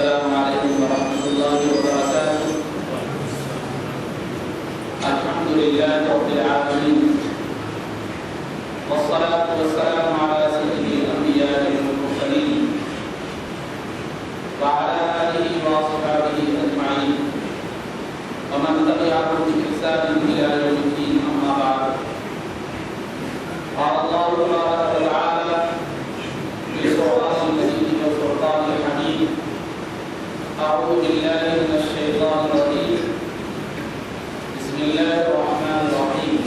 السلام علیکم ورحمۃ اللہ وبرکاتہ۔ الحمد للہ رب العالمین والصلاة والسلام على سيد الأنبياء والمرسلين وعلى آله وأصحابه أجمعين ومن تبعهم بإحسان إلى يوم الدين، أما بعد. قال الله تبارك وتعالى في القرآن المجيد والفرقان الحميد: أعوذ بالله من الشيطان الرجيم، بسم الله الرحمن الرحيم.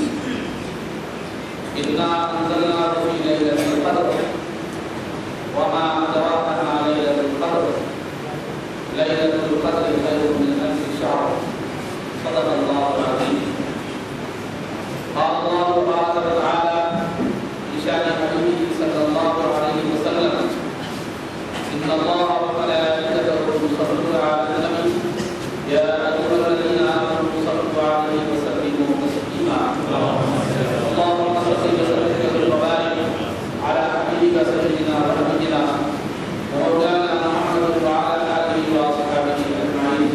إنا أنزلناه في ليلة القدر وما أدراك ما ليلة القدر ليلة القدر خير من ألف شهر. صدق الله العظيم. قال الله تبارك وتعالى بشأن حبيبه صلى الله عليه وسلم: إن الله وملائكته يصلون على النبي يا أيها الذين آمنوا صلوا عليه وسلموا تسليما. اللهم صل وسلم وبارك على حبيبك سيدنا ونبينا ومولانا محمد وعلى آله وأصحابه أجمعين.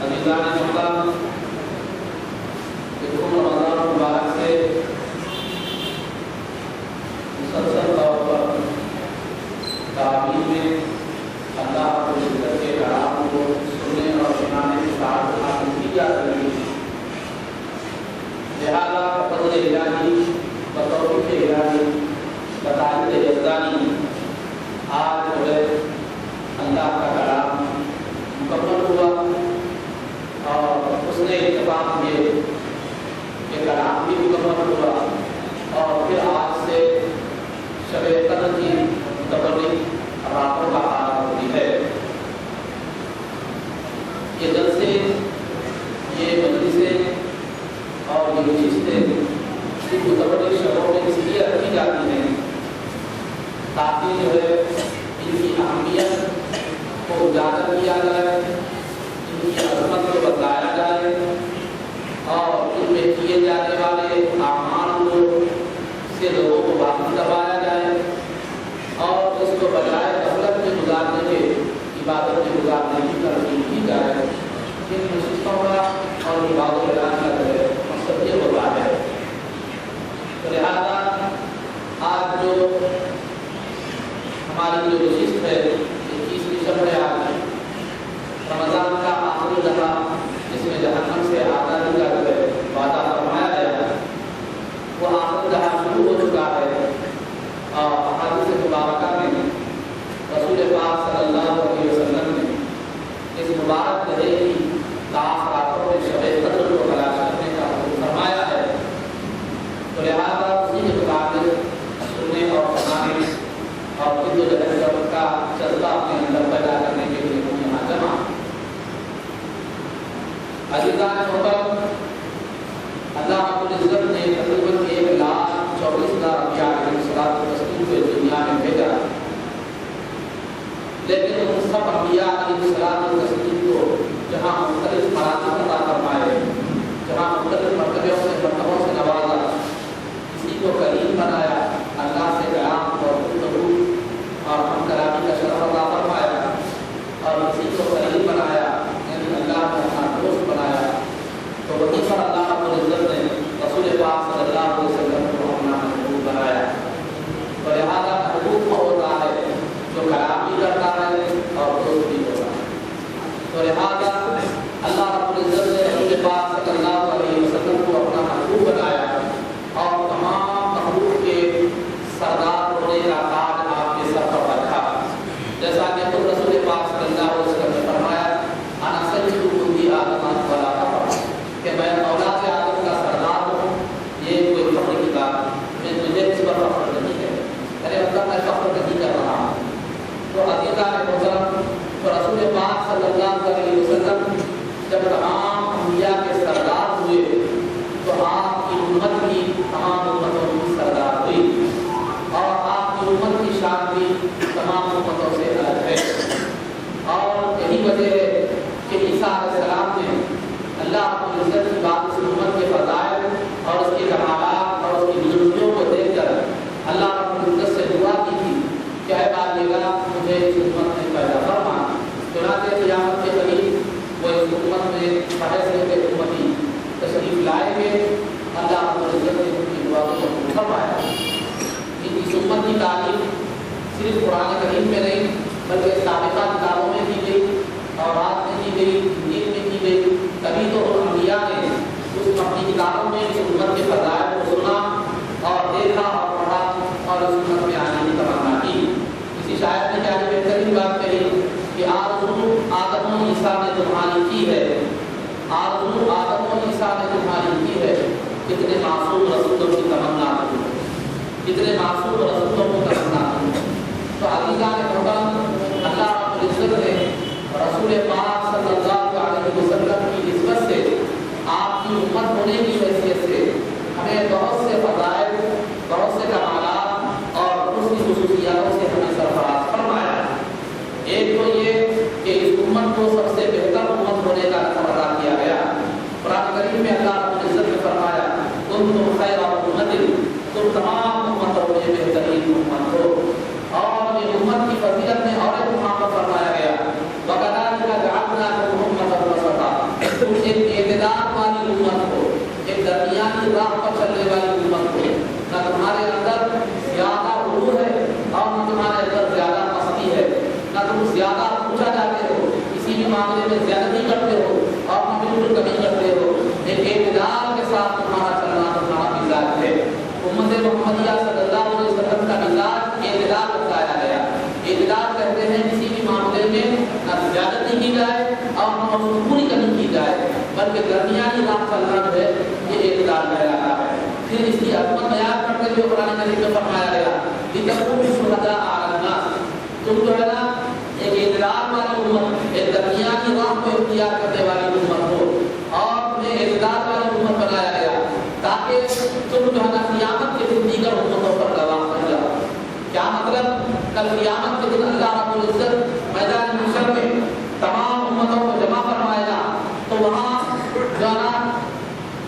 عزیزان اللہ، رمضان مبارک سے مسلسل طور پر تعبیر میں اللہ رب العزت کے کلام کو سننے اور سنانے کے ساتھ حاصل کی جا رہی ہے. لہذا فضل الہی بتوفیق الہی بتائید یزدانی آج جو ہے اللہ کا کلام مکمل ہوا اور اس نے اتفاق کیے کہ کلام بھی مکمل ہوا اور پھر آج سے شب قدر کی متبرک راتوں کا آغاز ہوتی ہے. یہ جلسے، یہ مجلسیں اور یہ نشستیں ان متبرک شبوں میں اس لیے رکھی جاتی ہیں تاکہ جو ہے ان کی اہمیت کو اجاگر کیا جائے، ان کی عظمت کو بتلایا جائے اور ان میں کیے جانے والے اعمال سے لوگوں کو واقف کروایا جائے اور اس کو بجائے غفلت میں گزارنے کے عبادت میں گزارنے کی ترغیب کی جائے. ان نشستوں کا اور عبادت اعلان کا مقصد یہ ہوتا ہے. تو لہٰذا آج جو ہماری جو نشست ہے 21ویں شب ہے، آج رمضان کا آخری دفعہ جس میں جہنم سے آزادی کا وعدہ فرمایا گیا ہے، وہ آخری دفعہ شروع ہو چکا ہے. اور احادیث مبارکہ میں رسول پاک صلی اللہ علیہ وسلم نے اس مبارک جگہ کی تاثراتوں میں شب قدر کو تلاش کرنے کا حکم فرمایا ہے. تو لہٰذا اسی کے مطابق سننے اور سنانے اور جدوجہد کا جذبہ اپنے اندر پیدا کرنے کے لیے ہم یہاں جمع. عزیزان محترم، اللہ رب العزت نے تقریباً 1,24,000 انبیاء علیہ الصلوۃ والتسلیم کو اس دنیا میں بھیجا، لیکن ان سب انبیاء علیہ الصلوۃ والتسلیم کو جہاں مختلف مراتب عطا فرمائے، جہاں مختلف مرتبوں سے نوازا، کسی کو کریم بنایا، اللہ سے کلام اور گفتگو اور ہم کلامی کا شرف عطا فرمایا، اور کسی کو کریم بنایا یعنی اللہ نے اپنا دوست بنایا، تو وہیں پر اللہ رب العزت نے رسول پاک صلی اللہ علیہ وسلم کو اپنا محبوب بنایا. تو لہٰذا محبوب وہ ہوتا ہے جو کلام بھی کرتا ہے اور دوست بھی ہوتا ہے. تو لہٰذا اللہ رب العزت نے رسول پاک صلی اللہ علیہ وسلم کو اپنا محبوب بنایا اور تمام مخلوق کے سردار ہونے کا تاج آپ کے سر پر رکھا. جیسا کہ خود رسول پاک صلی اللہ علیہ وسلم نے فرمایا: انا سید ولد آدم ولا فخر، کہ میں اولاد آدم کا سردار ہوں، یہ کوئی فخر کی بات میں تجھے اس پر فخر نہیں ہے، میرے مطلب میں فخر نہیں کر رہا ہوں. تو عزیزان محترم، تو رسول پاک صلی اللہ علیہ وسلم جب تمام انبیاء کے سردار ہوئے تو آپ کی امت بھی تمام امتوں کی سردار ہوئی اور آپ کی امت کی شان بھی تمام امتوں سے الگ ہے. اور یہی وجہ ہے کہ عیسیٰ علیہ السلام نے اللہ رب العزت کی بات اس امت کے فضائل اور اس کے کمالات اور اس کی بزرگیوں کو دیکھ کر اللہ رب العزت سے دعا کی تھی کہ اے مجھے اس امت میں پیدا فرما۔ چنانچہ قیامت کے قریب وہ اس امت میں فیصلے کے امتی تشریف لائیں گے۔ اللہ رب العزت نے ان کی دعا کو قبول فرمایا۔ اس امت کی تعلیم صرف قرآن کریم میں نہیں بلکہ سابقہ کتابوں میں کی گئی، تورات میں کی گئی، انجیل میں کی گئی۔ کبھی تو انبیاء نے اس اپنی کتابوں میں اس امت کے فضائل کو سنا اور دیکھا اور پڑھا اور اس امت میں آنے کی تمنا کی۔ کسی شاعر نے کیا بہترین بات کہی کہ آرزو آدم و عیسیٰ نے تمہاری کی ہے، آرزو آدم و عیسیٰ نے تمہاری کی ہے، کتنے معصوم رسولوں کی تمنا کی، کتنے معصوم رسولوں کی تمنا کی۔ تو عزیزان محترم، اللہ رب العزت نے رسول پاک صلی اللہ علیہ وسلم کی نسبت سے، آپ کی امت ہونے کی حیثیت سے ہمیں بہت سے فضائل، بہت سے کمالات اور اس کی خصوصیاتوں سے ہمیں سرفراز فرمایا۔ ایک تو یہ کہ اس امت کو سب سے بہتر امت ہونے کا وعدہ کیا گیا۔ قرآن کریم میں اللہ رب العزت نے فرمایا کنتم خیر امۃ، تم تمام امتوں میں بہترین امت ہو۔ اور یہ امت کی فضیلت میں اور ایک مقام پر فرمایا گیا وَكَذَلِكَ جَعَلْنَاكُمْ أُمَّةً وَسَطًا، تم ایک اعتدال والی امت ہو، ایک درمیانی راہ پر چلنے والی امت ہو۔ نہ تمہارے اندر زیادہ غرور ہے اور نہ تمہارے اندر زیادہ مستی ہے، نہ تم زیادہ اونچا جاتے ہو، کسی بھی معاملے میں زیادتی کرتے ہو اور نہ بالکل کمی کرتے ہو۔ ایک اعتدال کے ساتھ تمہارا چلنا تمہارا مزاج ہے۔ امت محمدیہ صلی اللہ علیہ وسلم کا مزاج اعتدال بتایا گیا۔ اعتدال کہتے ہیں کسی بھی معاملے میں نہ زیادتی کی جائے اور نہ پوری کمی کی جائے، بلکہ درمیانی راہ چلنا جو ہے یہ اعتدال کہلاتا ہے۔ پھر اس کی عظمت بیان کرتے ہوئے قرآن کریم میں فرمایا گیا لِتَكُونُوا شُهَدَاءَ عَلَى النَّاسِ، تم جو ہے نا ایک اعتدال والی امت، ایک درمیانی راہ کو اختیار کرنے والی امت ہو اور تمہیں اعتدال والی امت بنایا گیا تاکہ تم جو ہے نا قیامت کے دن دیگر امتوں پر گواہ بن جاؤ۔ کیا مطلب؟ کل قیامت کے دن اللہ رب العزت میدان محشر میں تمام امتوں کو جمع فرمائے گا، تو وہاں جو ہے نا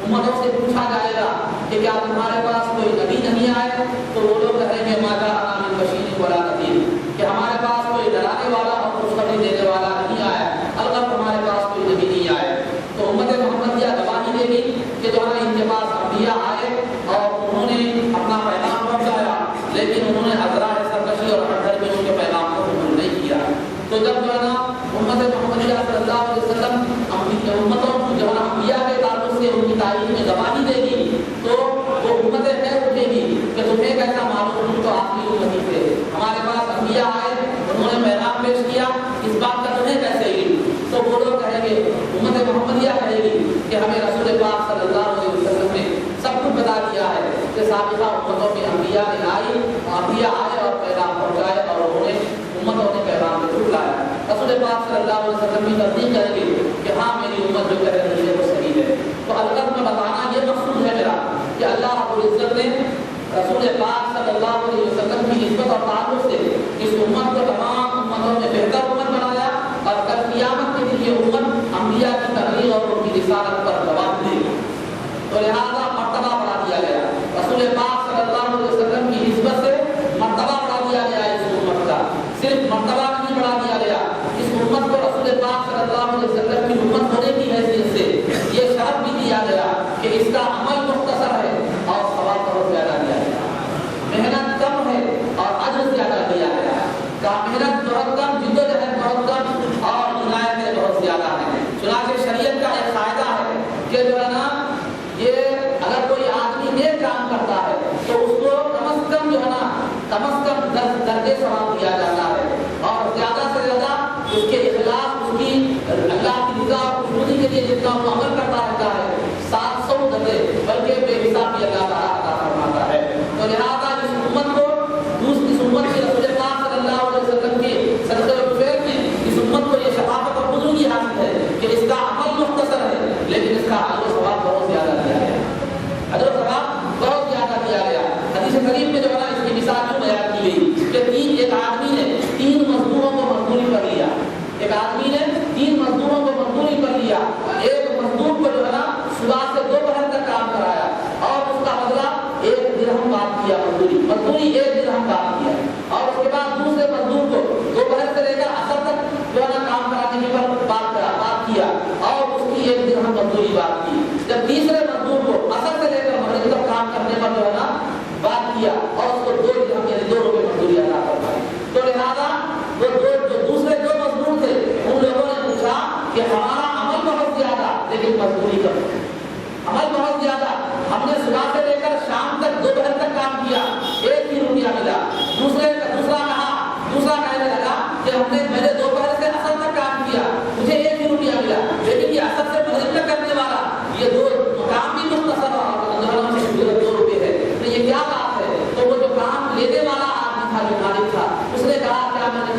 امتوں سے پوچھا جائے گا کہ کیا تمہارے پاس کوئی نبی نہیں آئے؟ تو وہ لوگ کہیں گے ما جاءنا من بشیر ولا نذیر، کہ ہمارے پاس کوئی ڈرانے والا اور خوشخبری دینے والا نہیں آیا، البتہ ہمارے پاس کوئی نبی نہیں آئے۔ تو امت محمدیہ گواہی دے گی کہ جو ہے ان کے پاس انبیاء آئے اور انہوں نے اپنا پیغام پہنچایا، لیکن انہوں نے ازراء سرکشی اور ہر میں ان کے پیغام کو قبول نہیں کیا۔ تو جب جو ہے نا امت محمدیہ صلی اللہ علیہ وسلم امتوں جو ہے نا انبیاء کے تعلق سے ان کی تعریف میں گواہی دے گی، تو وہ امتیں کہہ اٹھے گی کہ تمہیں کیسا معلوم، تم تو آخری امتی تھے، ہمارے پاس انبیاء آئے، انہوں نے پیغام پیش کیا، اس بات کا تمہیں کیسے علم؟ تو وہ لوگ کہیں گے، امت محمدیہ کہے گی کہ ہمیں رسول پاک صلی اللہ علیہ وسلم نے سب کچھ بتا دیا ہے کہ سابقہ امتوں میں انبیاء آئے اور پیغام پہنچائے اور انہوں نے امتوں نے پیغام کو ٹھکرایا۔ رسول پاک صلی اللہ علیہ وسلم کی تصدیق کریں گے کہ ہاں میری امت جو کہہ رہی ہے وہ صحیح ہے۔ تو الگ میں بتانا یہ مقصود ہے میرا کہ اللہ رب العزت نے رسول پاک صلی اللہ علیہ وسلم کی نسبت اور تعلق سے اس امت کو تمام امتوں میں بہتر امت بنایا اور کل قیامت کے دن یہ امت انبیاء کی تبلیغ اور ان کی رسالت پر گواہ دے گی۔ تو لہٰذا مرتبہ بڑھا دیا گیا، رسول پاک صلی اللہ علیہ وسلم کی نسبت سے مرتبہ بڑھا دیا گیا اس امت کا۔ صرف مرتبہ نہیں بڑھا دیا گیا، اس امت کو رسول پاک صلی اللہ علیہ وسلم کی امت ہونے کی حیثیت سے یہ شرف بھی دیا گیا کہ اس کا عمل مختصر ہے اور ثواب بہت زیادہ دیا گیا، محنت کم ہے اور اجر زیادہ دیا گیا، محنت بہت کم، جدوجہد بہت کم اور عنایتیں بہت زیادہ ہیں۔ چنانچہ شریعت کا ایک فائدہ ہے کہ جو ہے نا یہ اگر کوئی آدمی نیک کام کرتا ہے تو اس کو کم از کم جو ہے نا کم از کم 10 درجے ثواب دیا جاتا ہے اور زیادہ سے زیادہ اس کے اخلاص، اس کی اللہ کی رضا اور خوشنودی کے لیے جتنا وہ عمل کرتا رہتا ہے 700 درجے بلکہ بے حساب بھی اللہ تعالیٰ عطا فرماتا ہے۔ تو لہٰذا اس امت کو اس امت کے رسول پاک صلی اللہ علیہ وسلم کے صدقہ فیض میں اس امت کو یہ شفاعت اور بزرگی حاصل ہے کہ اس کا عمل مختصر ہے لیکن اس کا اجر و ثواب بہت زیادہ دیا گیا، اجر و ثواب بہت زیادہ دیا گیا۔ حدیث شریف میں جو ہے نا اس کی مثال یوں بیان کی گئی کہ ایک آدمی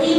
3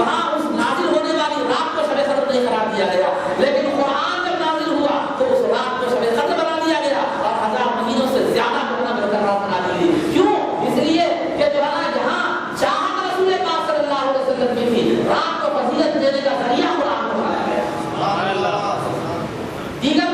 وہاں اس نازل ہونے والی رات کو شب قدر نہیں قرار دیا گیا، لیکن قرآن جب نازل ہوا تو اس رات کو شب قدر بنا دیا گیا اور 1000 مہینوں سے زیادہ بہتر رات بنا دی گئی۔ کیوں؟ اس لیے کہ جو ہے نا جہاں چاہت رسول پاک صلی اللہ علیہ وسلم کی تھی، رات کو فضیلت دینے کا ذریعہ قرآن کو بنایا گیا۔ دیگر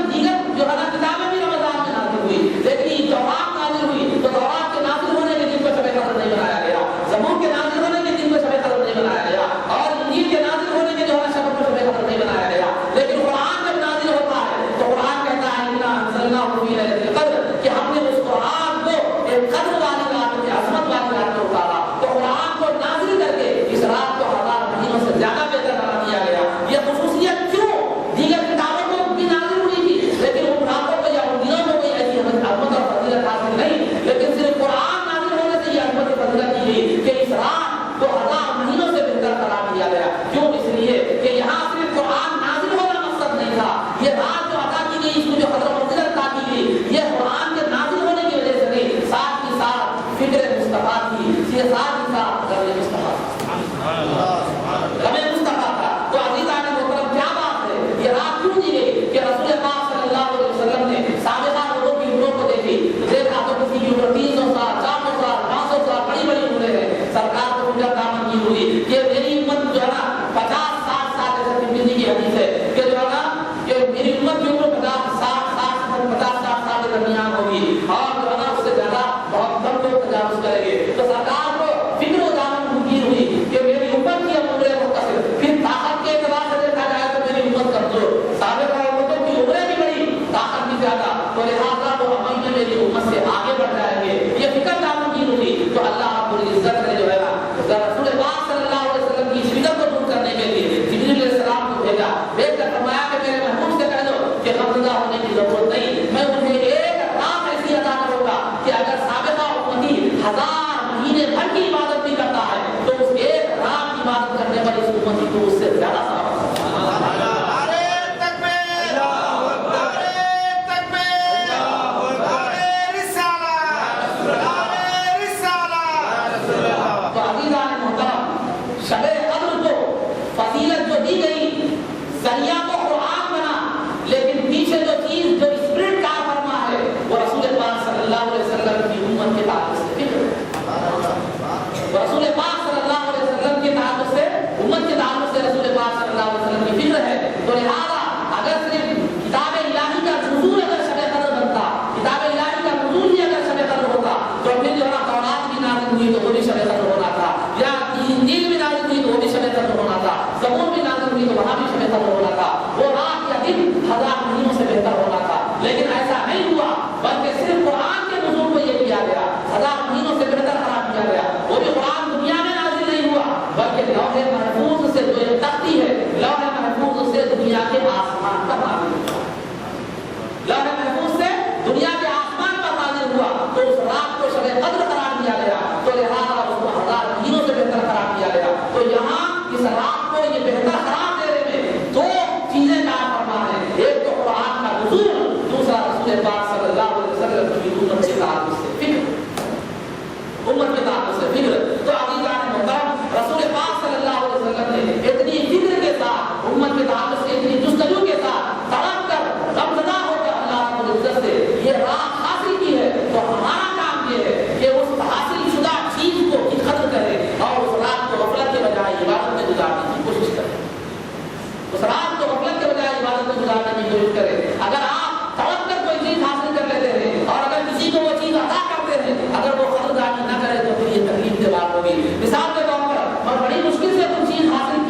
جو ہے نا کتابیں بھی رمضان میں نازل ہوئی، لیکن تورات نازل ہوئی تو تورات کے نازل ہونے کے دن کو شب قدر نہیں بنایا گیا، زبور کے نازل ہونے کے دن کو شب قدر نہیں بنایا گیا، اور انجیل کے نازل ہونے کے جو ہے شب کو شب قدر نہیں بنایا گیا۔ لیکن قرآن جب نازل ہوتا ہے تو قرآن کہتا ہے انا انزلناہ فی لیلۃ القدر، کہ ہم نے اس قرآن کو ایک قدر والی رات میں، عظمت والی رات میں اتارا، تو قرآن کو نازل کر کے اس رات کو 1000 مہینوں سے زیادہ بہتر بنا دیا گیا۔ یہ خصوصیت کیوں؟ دیگر کتابوں کو بھی نازل ہوئی تھی، لیکن ان راتوں کو یا ان دنوں کو کوئی ایسی عظمت اور فضیلت حاصل نہیں، لیکن صرف قرآن نازل ہونے سے یہ عظمت اور فضیلت دی گئی کہ اس رات کو 1000 مہینوں سے بہتر قرار دیا گیا۔ کیوں؟ اس لیے کہ یہاں صرف قرآن نازل ہونا مقصد نہیں تھا، یہ رات جو عطا کی گئی، اس میں جو قدر و فضیلت عطا کی گئی، یہ قرآن کے نازل ہونے کی وجہ سے نہیں، ساتھ ہی ساتھ فکر مصطفیٰ تھی، ساتھ ہی ساتھ غم مصطفیٰ تھا۔ تو عزیزان محترم کیا بات ہے، یہ رات کیوں دی گئی کہ رسول پاک صلی اللہ علیہ وسلم نے سابقہ لوگوں کی عمروں کو دیکھی، دیکھا تو کسی کی عمر 300 سال، 400 سال، 500 سال، بڑی بڑی عمریں ہیں۔ سرکار کو فکر دامن کی ہوئی کہ میری امت جو ہے نا 50-60 سال، جیسے ترمذی کی حدیث ہے کہ جو ہے نا کہ میری امت کی عمر 50-60 سال کے درمیان ہوگی، اور جو ہے نا اس سے زیادہ بہت کم لوگ تجاوز کریں گے۔ تو سرکار کو فکر و دامن کی ہوئی کہ میری امت کی عمریں مختصر، پھر طاقت کے اعتبار سے دیکھا جائے تو میری امت کمزور، سابقہ امتوں کی عمریں بھی بڑی، طاقت بھی زیادہ، تو لہٰذا وہ عمل میں میری امت سے آگے بڑھ جائیں گے۔ یہ فکر دامن کی ہوئی تو اللہ رب العزت نے جو ہے نا رسول پاک صلی اللہ علیہ وسلم کی فکر کو دور کرنے کے لیے جبریل علیہ السلام کو بھیجا، بھیج کر فرمایا کہ میرے محبوب سے کہہ دو کہ غمزدہ ہونے کی ضرورت نہیں، میں انہیں ایک رات ایسی عطا کروں گا کہ اگر سابقہ امتی 1000 مہینے بھر کی عبادت بھی کرتا ہے تو اس ایک رات کی عبادت کرنے پر اس امتی کو اس سے زیادہ ثواب ملتا ہے۔ شب قدر کو فضیلت جو دی گئی، ذریعہ تو قرآن بنا، لیکن پیچھے جو چیز جو اسپرٹ کار فرما ہے وہ رسول پاک صلی اللہ علیہ وسلم کی امت کے تعلق سے فکر ہے۔ رسول پاک صلی اللہ علیہ وسلم کے تعلق سے، امت کے تعلق سے رسول پاک صلی اللہ علیہ وسلم کی فکر ہے۔ تو لہٰذا اگر صرف کتاب الہی کا نزول اگر شب قدر بنتا، کتاب الہی کا نزول ہی اگر شب قدر ہوتا تو پھر جو ہے تورات بھی نازل ہوئی تو وہ بھی شب قدر ہونا تھا، یا انجیل بھی نازل ہوئی تو وہ بھی شب قدر ہونا تھا، زبور بھی نازل ہوئی تو وہاں بھی شب قدر ہونا تھا، وہ رات یا دن 1000 مہینوں سے بہتر ہونا تھا۔ لیکن ایسا نہیں ہوا، بلکہ صرف قرآن کے نزول کو یہ کیا گیا، 1000 مہینوں سے بہتر قرار دیا گیا۔ وہ بھی قرآن دنیا میں نازل نہیں ہوا، بلکہ لوح محفوظ سے جو ایک تختی ہے، لوح محفوظ سے دنیا کے آسمان پر نازل ہوا، لوح محفوظ سے دنیا کے آسمان پر نازل ہوا، تو اس رات کو شب قدر قرار دیا گیا، تو لہٰذا اس کو 1000 مہینوں سے بہتر قرار دیا گیا۔ تو یہاں اس رات کو یہ بہتر قرار دینے میں 2 چیزیں کار فرما ہے، ایک تو قرآن کا نزول، دوسرا رسول پاک صلی اللہ علیہ وسلم کی امت کے تعلق سے فکر، امت کے تعلق سے فکر۔ تو عزیزان محترم رسول پاک صلی اللہ علیہ وسلم نے اتنی فکر کے ساتھ، امت کے تعلق سے اتنی جستجو کے ساتھ تڑپ کر غمزدہ ہو کر اللہ رب العزت سے یہ رات حاصل کی ہے، تو ہمارا کام یہ ہے کہ اس حاصل شدہ چیز کو قدر کریں اور اس رات کو غفلت کے بجائے عبادت میں گزارنے کی کوشش کریں، اس رات کو غفلت کے بجائے عبادت میں گزارنے کی کوشش کریں۔ اگر آپ تڑپ کر کوئی چیز حاصل کر لیتے ہیں اور اگر کسی کو وہ چیز عطا کرتے ہیں، اگر وہ قدردانی نہ کرے تو پھر یہ تکلیف کی بات ہوگی۔ مثال کے طور پر اور بڑی مشکل سے کوئی چیز حاصل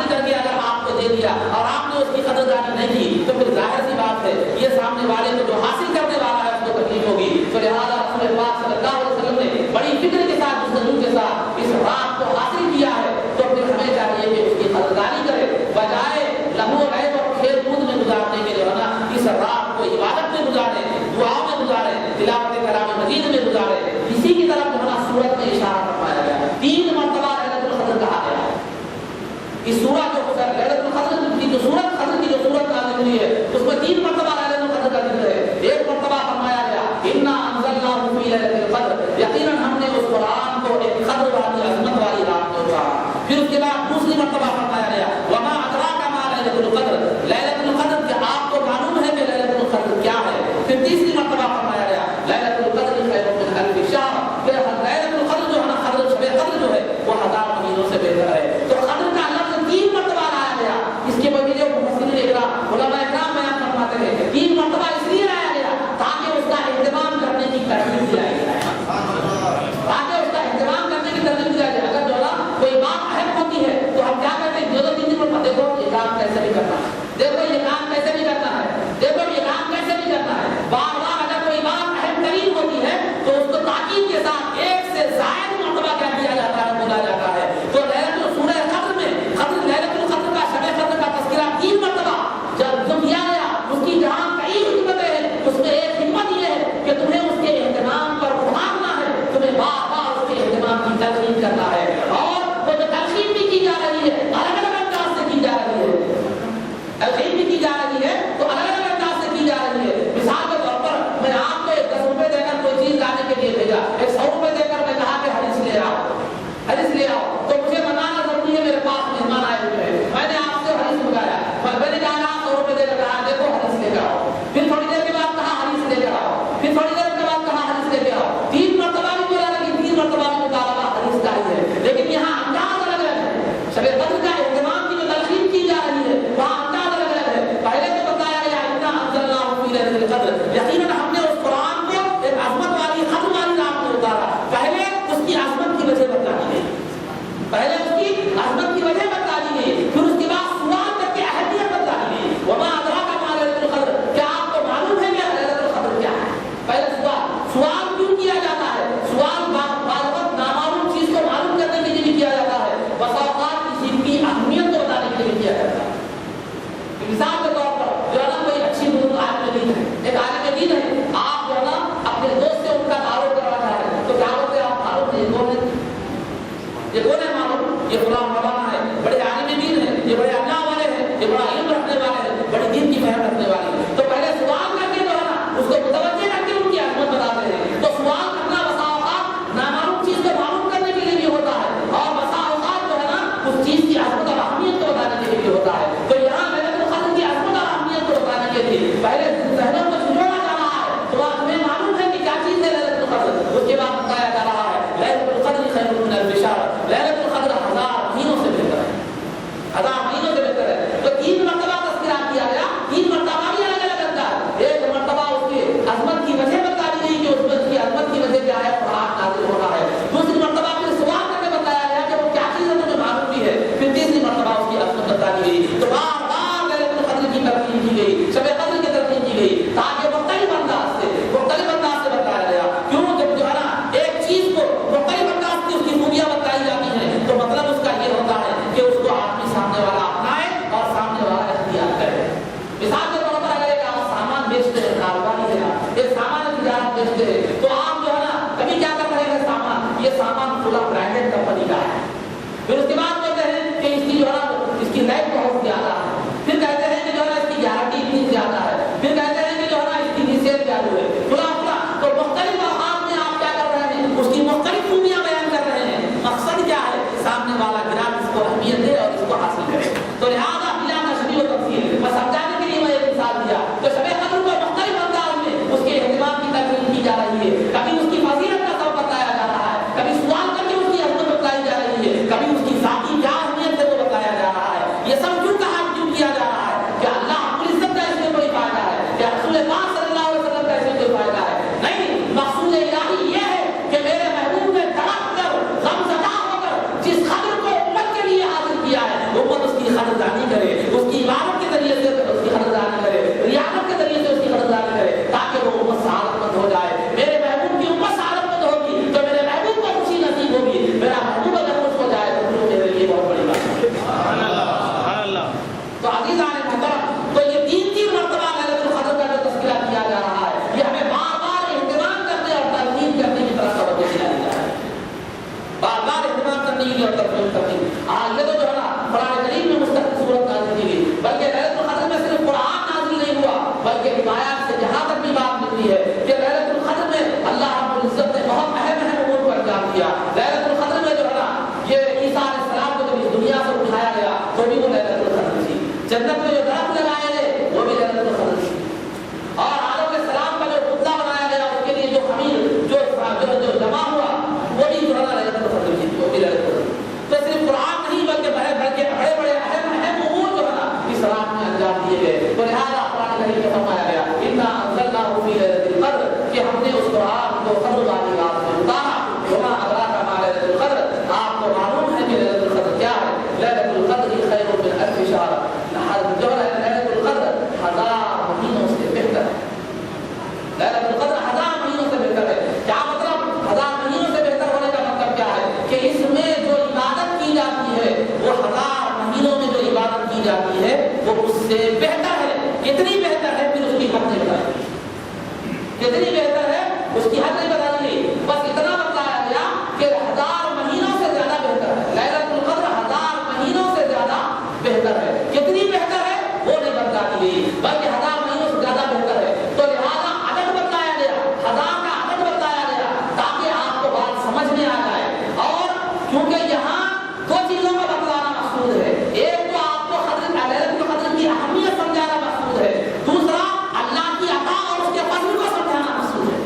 کر کے اگر آپ کو دے دیا اور آپ نے اس کی قدردانی نہیں کی تو پھر ظاہر سی بات ہے یہ سامنے والے کو جو حاصل کرنے والا ہے اس کو تکلیف ہوگی۔ تو لہٰذا رسول پاک صلی اللہ علیہ وسلم نے بڑی فکر کے ساتھ، جستجو کے ساتھ اس رات کو حاصل کیا ہے، تو پھر ہمیں چاہیے کہ اس کی قدردانی کرے، بجائے لہو و لعب اور کھیل کود میں گزارنے کے جو ہے نا اس رات کو عبادت میں گزارے، دعاؤں میں گزارے، تلاوت کلام مجید میں گزارے۔ اسی کی طرف جو ہے نا سورت میں اشارہ فرمایا گیا ہے، 3 مرتبہ ليلۃ القدر کہا گیا ہے۔ اس سورہ جو ليلۃ القدر کی جو سورت قدر کی جو سورت نازل ہوئی ہے اس میں 3 مرتبہ ليلۃ القدر کا ذکر ہے۔ ایک مرتبہ فرمایا گیا انا انزلناہ فی ليلۃ القدر، یقیناً ہم نے اس قرآن کو ایک قدر والی عظمت والی رات میں اتارا۔ پھر اس کے بعد دوسری دوسری مرتبہ فرمایا گیا وما ادراک ما لیلۃ القدر، لیلۃ القدر کہ آپ کو معلوم ہے کہ لیلۃ القدر کیا ہے؟ پھر تیسری مرتبہ فرمایا گیا لیلۃ القدر خیر من الف شہر، کہ لیلۃ القدر جو ہے نا شب قدر جو ہے وہ 1000 مہینوں سے بہتر ہے۔ تو قدر کا لفظ 3 مرتبہ لایا گیا، اس کے بعد جو مفسرین اکرام علماء اکرام بیان فرماتے ہیں کہ 3 مرتبہ اس لیے لایا گیا تاکہ اس کا اہتمام کرنے کی ترغیب دلائی جائے، تاکہ اس کا اہتمام کرنے کی ترغیب دلائی جائے۔ اگر جو ہے کوئی بات اہم ہوتی ہے تو ہم کیا کرتے ہیں 2-3 دن پر دیکھو یہ کام کیسے بھی کرنا ہے، دیکھو یہ کام کیسے بھی کرنا ہے، دیکھو یہ کام کیسے بھی کرنا ہے۔ بار بار اگر کوئی بات اہم ترین ہوتی ہے تو اس کو تاکید کے ساتھ 1 سے زائد مرتبہ کیا کیا جاتا ہے، بولا جاتا ہے۔ تو سورہ قدر میں لیلۃ القدر کا شب قدر کا تذکرہ 3 مرتبہ جب کیا گیا، اس کی جہاں کئی حکمتیں ہیں، اس میں ایک حکمت یہ ہے کہ تمہیں اس کے اہتمام پر ابھارنا ہے، تمہیں بار بار اس کے اہتمام کی تلقین کرنا ہے، اور وہ جو تلقین بھی کی جا رہی ہے الگ الگ انداز سے کی جا رہی ہے، تلقین بھی کی جا رہی ہے تو الگ الگ انداز سے کی جا رہی ہے۔ مثال کے طور پر میں آپ کو 10 روپے دے کر کوئی چیز لانے کے لیے بھیجا، 100 روپے دے کر میں کہا کہ حدیث لے آؤ، حدیث لے آؤ، تو مجھے بتانا ضروری ہے میرے پاس مہمان آئے ہوئے ہیں، میں نے آپ سے حدیث منگایا، میں نے کہا 100 روپے دے کر کہا دیکھو حدیث لے کر آؤ، پھر تھوڑی دیر کے بعد کہا حدیث لے کر آؤ، پھر تھوڑی دیر کے بعد کہا حدیث لے کر آؤ، 3 مرتبہ بھی بولا، لیکن 3 مرتبہ بھی مطالبہ حدیث کا ہی ہے، لیکن یہاں انداز الگ الگ ہے۔ شب قدر کا اہتمام کی جو تلقین کی جا رہی ہے وہاں انداز الگ الگ ہے۔ پہلے تو بتایا گیا انا انزلناہ فی لیلۃ القدر، یقیناً ہم نے اس قرآن کو ایک عظمت والی قدر والی رات میں اتارا، پہلے اس کی عظمت کی وجہ بتا دی گئی، پہلے اس کی عظمت کی وجہ بتا دی گئی، پھر اس کے بعد سوال کر کے اہمیت بتا دی گئی وما ادراک ما لیلۃ القدر، کیا آپ کو معلوم ہے کہ لیلۃ القدر کیا ہے؟ پہلے سوال کیوں کیا جاتا ہے؟ سوال بعض وقت نامعلوم چیز کو معلوم کرنے کے لیے بھی کیا جاتا ہے، بسا اوقات کسی کی اہمیت کو بتانے کے لیے بھی کیا جاتا ہے۔ مثال کے طور پر جو ہے نا کوئی اچھی بزرگ عالم دین ہے، ایک عالم دین ہے، آپ جو ہے نا اپنے دوست سے ان کا تعارف کروانا ہے تو کیا ہوتے ہیں آپ معلوم یہ کون ہے، یہ کون ہے معلوم، یہ فلاں مولانا ہے، بڑے عالم دین ہے، یہ بڑے اللہ والے ہیں، یہ بڑا علم رکھنے والے ہیں، بڑی دین کی فہم رکھنے والے ہیں، تو پہلے سوال کر کے جو ہے نا اس کو متوجہ کر کے ان کی عظمت بتاتے ہیں۔ تو سوال کرنا بسا اوقات نامعلوم چیز کو معلوم کرنے کے لیے بھی ہوتا ہے، اور بسا اوقات جو ہے نا اس چیز کی عظمت اور اہمیت کو بتانے کے لیے بھی ہوتا ہے۔ تو یہاں لیلۃ القدر کی عظمت اور اہمیت کو بتانے کے لیے پہلے ذہنوں کو سجوڑا جا رہا ہے، تو آپ تمہیں معلوم ہے کہ کیا چیز ہے لیلۃ القدر، اس کے بعد بتایا جا رہا ہے لیلۃ القدر خیر من الف شہر، لیلۃ القدر 1000 مہینوں سے بہتر ہے، 1000 مہینوں سے بہتر ہے۔ تو 3 مرتبہ تذکرہ کیا گیا، 3 مرتبہ بھی الگ الگ انداز، ایک مرتبہ اس کی عظمت کی وجہ بتا دی گئی کہ اس کی عظمت کی وجہ کیا ہے، قرآن نازل ہو رہا ہے، دوسری مرتبہ پھر سوال کر کے بتایا گیا کہ وہ کیا چیز ہے مجھے معلوم بھی ہے، پھر تیسری مرتبہ اس کی عظمت بتا دی گئی۔ تو بار بار لیلۃ القدر کی تلقین کی گئی، شب قدر کی تلقین کی گئی، تاکہ مختلف انداز سے بتایا گیا۔ کیوں؟ جب جو ہے نا ایک چیز کو مختلف انداز سے اس کی خوبیاں بتائی جاتی ہیں تو مطلب اس کا یہ ہوتا ہے کہ اس کو آدمی سامنے والا اپنائے اور سامنے والا اختیار کرے۔ مثال کے طور پر اگر ایک آپ سامان بیچتے ہیں، کاروباری ہے، ایک سامان تجارت بیچتے ہیں، تو آپ جو ہے نا کبھی کیا کر رہے ہیں، سامان یہ سامان پورا برانڈیڈ کمپنی کا ہے، پھر اس کے بعد کہتے ہیں کہ اس کی جو ہے نا اس کی لائف بہت زیادہ ہے، پھر کہتے ہیں کہ جو ہے نا اس کی گارنٹی اتنی زیادہ ہے، پھر کہتے ہیں کہ جو ہے نا اس کی ریسیل چالو ہے، پورا تو مختلف اوقات میں آپ کیا کر رہے ہیں، اس کی مختلف خوبیاں بیان کر رہے ہیں، مقصد کیا ہے، سامنے والا گراہک اس کو اہمیت دے اور اس کو حاصل کرے۔ تو لہٰذا بلا تشبیہ و تمثیل میں سمجھانے کے لیے میں ایک مثال دیا، تو شب قدر کو مختلف انداز میں اس کے اہتمام کی تلقین کی جا رہی ہے، کبھی اس کی فضیلت کا سبب بتایا جا رہا ہے، کبھی سوال کر کے اس کی عظمت بتائی جا رہی ہے، کبھی اس کی ذاتی کیا اہمیت ہے وہ بتایا جا رہا ہے۔ یہ سب کیوں کہا کیوں کیا جا رہا ہے؟ کہ اللہ رب العزت کا اس میں کوئی فائدہ ہے، کہ رسول پاک صلی اللہ علیہ وسلم کا اس میں کوئی فائدہ ہے؟ نہیں، مقصود الہی یہ ہے کہ میرے محبوب نے تڑپ کر غمزدہ ہو کر جس قدر کو امت کے لیے حاصل کیا ہے، امت اس کی قدردانی کرے، اس کی عبادت کے ذریعے سے اس کی قدردانی کرے، ریاضت کے ذریعے سے اس کی قدردانی کرے، تاکہ وہ امت سعادت مند ہو جائے۔ میرے محبوب کی امت سعادت مند ہوگی تو میرے محبوب کو خوشی نصیب ہوگی، میرا محبوب اگر خوش ہو جائے تو وہ میرے لیے بہت بڑی بات ہے۔ تو عزیزان محترم، تو یہ 3 مرتبہ لیلۃ القدر کا جو تذکرہ کیا جا رہا ہے، یہ ہمیں بار بار اہتمام کرنے اور تلقین کرنے کی طرف توجہ دلائی جا رہی ہے، بار بار اہتمام کرنے کی اور تلقین کرنے کی۔ یہ تو جو ہے نا قرآن کریم میں مستقل صورت نازل کی گئی، بلکہ لیلۃ القدر میں صرف قرآن نازل نہیں ہوا، بلکہ روایات سے جہاں تک بھی بات ملتی ہے کہ لیلۃ القدر میں اللہ رب العزت نے بہت اہم امور کو انجام دیا۔ لیلۃ القدر میں جو ہے نا یہ عیسیٰ علیہ السلام کو جب اس دنیا سے اٹھایا جنت میں جو درخت لگائے گئے وہ بھی ليلة القدر کی. اور آدم علیہ السلام کا جو پتلا بنایا گیا اس کے لیے جو خمیر جو جمع ہوا وہ بھی جو ہے ليلة القدر کی, وہ بھی ليلة القدر. تو صرف قرآن نہیں بلکہ بڑے بڑے اہم امور جو ہے نا اس رات میں انجام دیے گئے. تو لہٰذا قرآن کریم میں فرمایا گیا انا انزلناه في ليلة القدر کہ ہم نے اس قرآن کو قدر والی رات میں اتارا. وما ادراک ما ليلة القدر, آپ کو معلوم ہے کہ ليلة القدر کیا ہے؟ ليلة القدر خیر من الف شہر, جو ہے ليلة القدر 1000 مہینوں سے بہتر ہے. ليلة القدر 1000 مہینوں سے بہتر ہے. کیا مطلب 1000 مہینوں سے بہتر ہونے کا مطلب کیا ہے؟ کہ اس میں جو عبادت کی جاتی ہے وہ 1000 مہینوں میں جو عبادت کی جاتی ہے وہ اس سے بہتر ہے. کتنی بہتر ہے پھر اس کی حد نہیں بتائی, کتنی بہتر ہے اس کی حد نہیں بتائی گئی. بس اتنا بتایا گیا کہ 1000 مہینوں سے زیادہ بہتر ہے. ليلة القدر 1000 مہینوں سے زیادہ بہتر ہے. کتنی بہتر ہے وہ نہیں بتا دی گئی بلکہ 1000 مہینوں سے زیادہ بہتر ہے. تو لہٰذا عدد بتایا گیا, 1000 کا عدد بتایا گیا تاکہ آپ کو بات سمجھ میں آ جائے. اور کیونکہ یہاں دو چیزوں کا بتلانا مقصود ہے. ایک تو آپ کو ليلة القدر کی اہمیت سمجھانا مقصود ہے, دوسرا اللہ کی عطا اور اس کے فضل کو سمجھانا مقصود ہے.